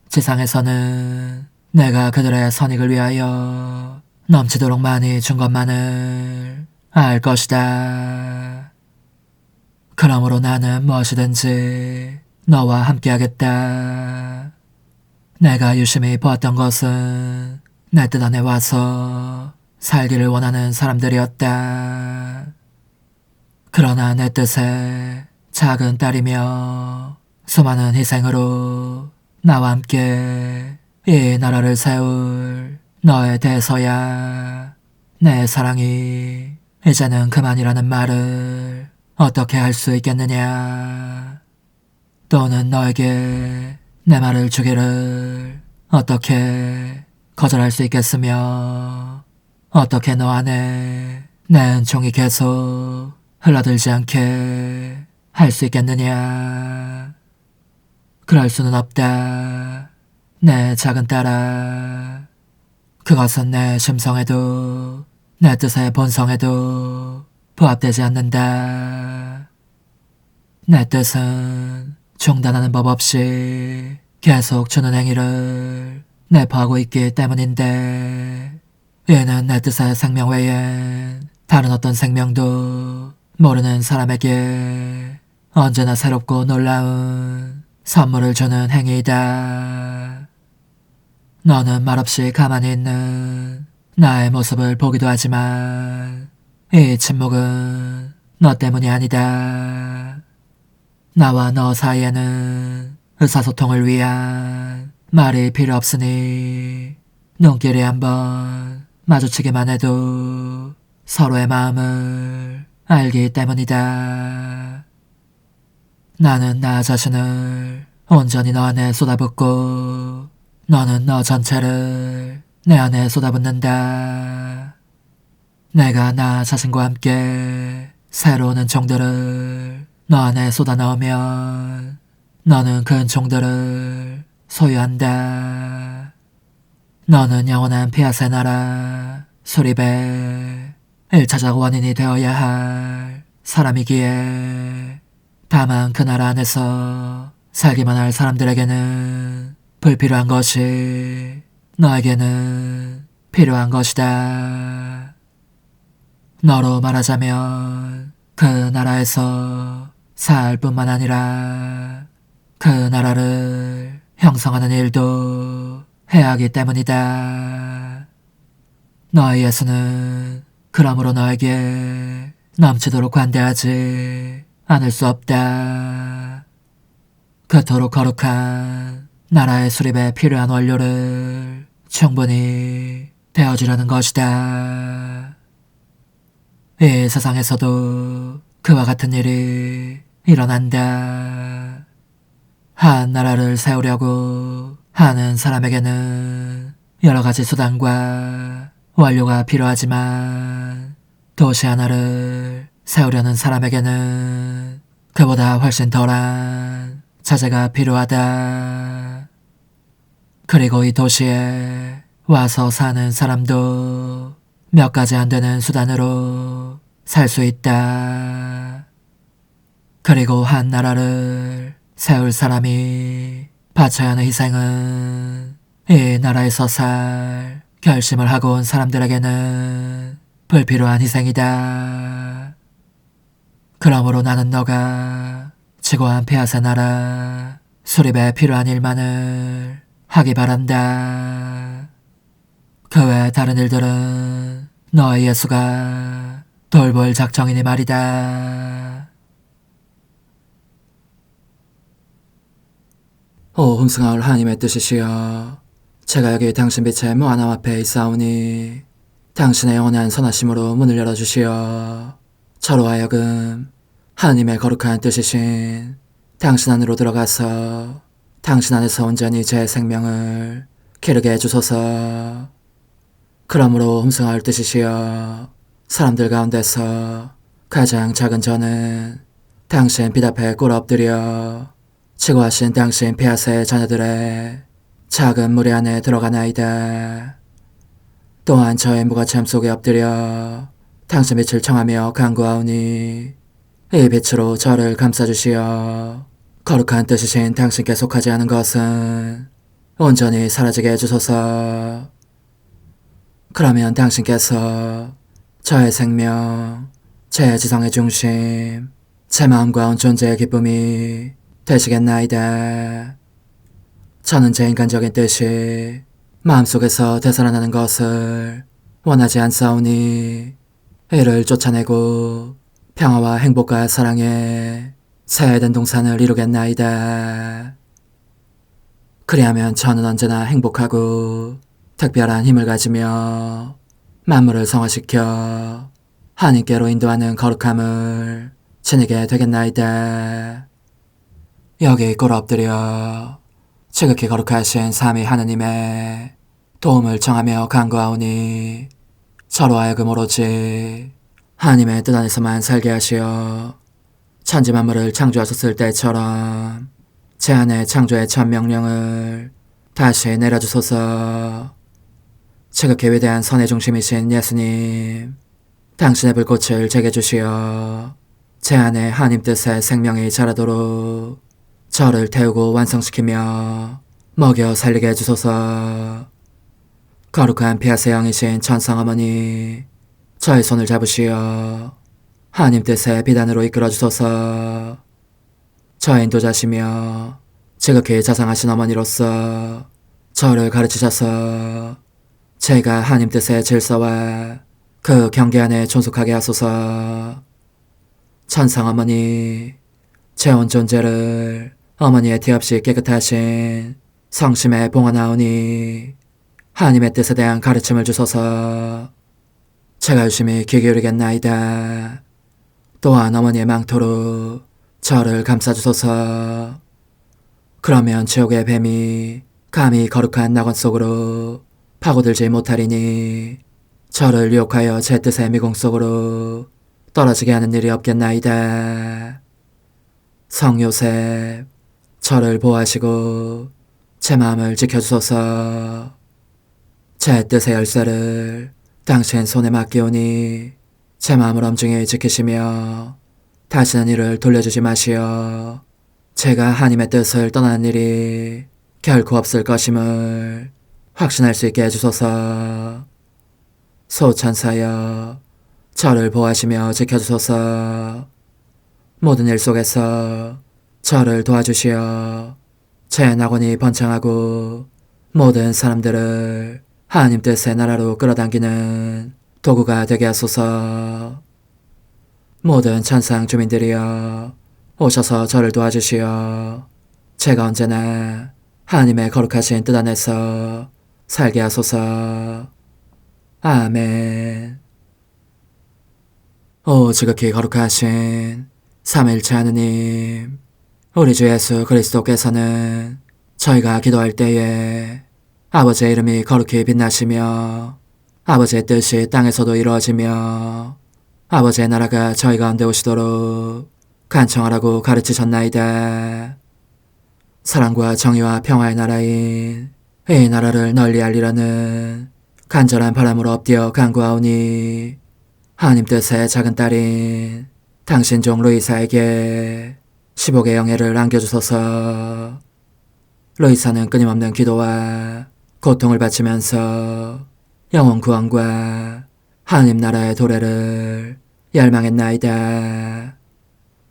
지상에서는 내가 그들의 선익을 위하여 넘치도록 많이 준 것만을 알 것이다. 그러므로 나는 무엇이든지 너와 함께하겠다. 내가 유심히 보았던 것은 내 뜻 안에 와서 살기를 원하는 사람들이었다. 그러나 내 뜻에 작은 딸이며 수많은 희생으로 나와 함께 이 나라를 세울 너에 대해서야 내 사랑이 이제는 그만이라는 말을 어떻게 할 수 있겠느냐. 또는 너에게 내 말을 주기를 어떻게 거절할 수 있겠으며 어떻게 너 안에 내 은총이 계속 흘러들지 않게 할 수 있겠느냐. 그럴 수는 없다. 내 작은 딸아. 그것은 내 심성에도 내 뜻의 본성에도 부합되지 않는다. 내 뜻은 중단하는 법 없이 계속 주는 행위를 내포하고 있기 때문인데 이는 내 뜻의 생명 외엔 다른 어떤 생명도 모르는 사람에게 언제나 새롭고 놀라운 선물을 주는 행위이다. 너는 말없이 가만히 있는 나의 모습을 보기도 하지만 이 침묵은 너 때문이 아니다. 나와 너 사이에는 의사소통을 위한 말이 필요 없으니 눈길이 한번 마주치기만 해도 서로의 마음을 알기 때문이다. 나는 나 자신을 온전히 너 안에 쏟아붓고 너는 너 전체를 내 안에 쏟아붓는다. 내가 나 자신과 함께 새로운 은총들을 너 안에 쏟아 넣으면 너는 그 은총들을 소유한다. 너는 영원한 피아세 나라 수립의 1차적 원인이 되어야 할 사람이기에 다만 그 나라 안에서 살기만 할 사람들에게는 불필요한 것이 너에게는 필요한 것이다. 너로 말하자면 그 나라에서 살 뿐만 아니라 그 나라를 형성하는 일도 해야 하기 때문이다. 너의 예수는 그러므로 너에게 넘치도록 관대하지 않을 수 없다. 그토록 거룩한 나라의 수립에 필요한 원료를 충분히 되어주려는 것이다. 이 세상에서도 그와 같은 일이 일어난다. 한 나라를 세우려고 하는 사람에게는 여러 가지 수단과 원료가 필요하지만 도시 하나를 세우려는 사람에게는 그보다 훨씬 덜한 자재가 필요하다. 그리고 이 도시에 와서 사는 사람도 몇 가지 안 되는 수단으로 살 수 있다. 그리고 한 나라를 세울 사람이 바쳐야 하는 희생은 이 나라에서 살 결심을 하고 온 사람들에게는 불필요한 희생이다. 그러므로 나는 너가 지고한 폐하세 나라 수립에 필요한 일만을 하기 바란다. 그 외 다른 일들은 너의 예수가 돌볼 작정이니 말이다. 오 흠승하올 하나님의 뜻이시여, 제가 여기 당신 빛의 무한함 앞에 있사오니 당신의 영원한 선하심으로 문을 열어주시어 저로 하여금 하나님의 거룩한 뜻이신 당신 안으로 들어가서 당신 안에서 온전히 제 생명을 기르게 해주소서. 그러므로 흠승하올 뜻이시여, 사람들 가운데서 가장 작은 저는 당신 빛 앞에 꿇어 엎드려 지고하신 당신 폐하세 자녀들의 작은 무리 안에 들어가나이다. 또한 저의 무거참 속에 엎드려 당신 빛을 청하며 간구하오니 이 빛으로 저를 감싸주시어 거룩한 뜻이신 당신께 속하지 않은 것은 온전히 사라지게 해주소서. 그러면 당신께서 저의 생명, 제 지성의 중심, 제 마음과 온 존재의 기쁨이 되시겠나이다. 저는 제 인간적인 뜻이 마음속에서 되살아나는 것을 원하지 않사오니 이를 쫓아내고 평화와 행복과 사랑에 새해된 동산을 이루겠나이다. 그리하면 저는 언제나 행복하고 특별한 힘을 가지며 만물을 성화시켜 하나님께로 인도하는 거룩함을 지니게 되겠나이다. 여기 꿇어 엎드려 지극히 거룩하신 삼위 하느님의 도움을 청하며 간구하오니 저로 하여금 오로지 하나님의 뜻 안에서만 살게 하시어 천지 만물을 창조하셨을 때처럼 제 안에 창조의 첫 명령을 다시 내려주소서. 지극히 위대한 선의 중심이신 예수님, 당신의 불꽃을 제게 주시어 제 안에 하나님 뜻의 생명이 자라도록 저를 태우고 완성시키며 먹여 살리게 해주소서. 거룩한 피아세 영이신 천상어머니, 저의 손을 잡으시어 하나님 뜻의 비단으로 이끌어주소서. 저의 인도자시며 지극히 자상하신 어머니로서 저를 가르치셔서 제가 하나님 뜻의 질서와 그 경계 안에 존속하게 하소서. 천상어머니, 제 온 존재를 어머니의 티 없이 깨끗하신 성심에 봉헌하오니 하나님의 뜻에 대한 가르침을 주소서. 제가 열심히 귀 기울이겠나이다. 또한 어머니의 망토로 저를 감싸주소서. 그러면 지옥의 뱀이 감히 거룩한 낙원 속으로 파고들지 못하리니 저를 유혹하여 제 뜻의 미궁 속으로 떨어지게 하는 일이 없겠나이다. 성요셉, 저를 보호하시고 제 마음을 지켜주소서. 제 뜻의 열쇠를 당신 손에 맡기오니 제 마음을 엄중히 지키시며 다시는 이를 돌려주지 마시어 제가 하나님의 뜻을 떠나는 일이 결코 없을 것임을 확신할 수 있게 해주소서. 소천사여, 저를 보호하시며 지켜주소서. 모든 일 속에서 저를 도와주시어 제 낙원이 번창하고 모든 사람들을 하나님 뜻의 나라로 끌어당기는 도구가 되게 하소서. 모든 천상 주민들이여, 오셔서 저를 도와주시어 제가 언제나 하나님의 거룩하신 뜻 안에서 살게 하소서. 아멘. 오 지극히 거룩하신 삼일체 하느님, 우리 주 예수 그리스도께서는 저희가 기도할 때에 아버지의 이름이 거룩히 빛나시며 아버지의 뜻이 땅에서도 이루어지며 아버지의 나라가 저희 가운데 오시도록 간청하라고 가르치셨나이다. 사랑과 정의와 평화의 나라인 이 나라를 널리 알리라는 간절한 바람으로 엎드려 간구하오니 하나님 뜻의 작은 딸인 당신 종 루이사에게 15개 영예를 안겨주소서. 루이사는 끊임없는 기도와 고통을 바치면서 영혼 구원과 하나님 나라의 도래를 열망했나이다.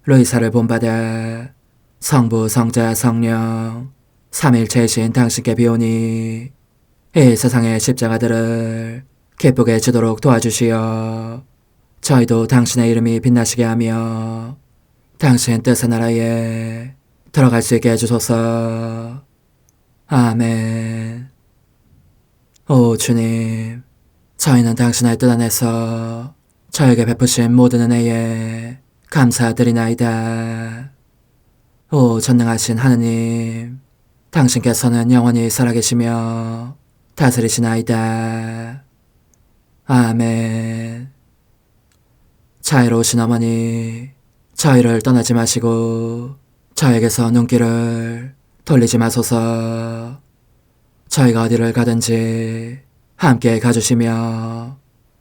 루이사를 본받아 성부, 성자, 성령 삼일체이신 당신께 비오니 이 세상의 십자가들을 기쁘게 지도록 도와주시어 저희도 당신의 이름이 빛나시게 하며 당신 뜻의 나라에 들어갈 수 있게 해주소서. 아멘. 오 주님, 저희는 당신의 뜻 안에서 저에게 베푸신 모든 은혜에 감사드리나이다. 오 전능하신 하느님, 당신께서는 영원히 살아계시며 다스리시나이다. 아멘. 자애로우신 어머니, 저희를 떠나지 마시고 저에게서 눈길을 돌리지 마소서. 저희가 어디를 가든지 함께 가주시며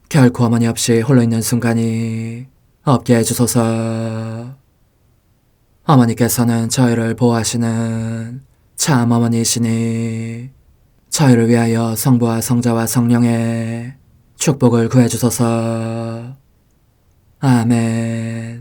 결코 어머니 없이 홀로 있는 순간이 없게 해주소서. 어머니께서는 저희를 보호하시는 참 어머니이시니 저희를 위하여 성부와 성자와 성령의 축복을 구해주소서. 아멘.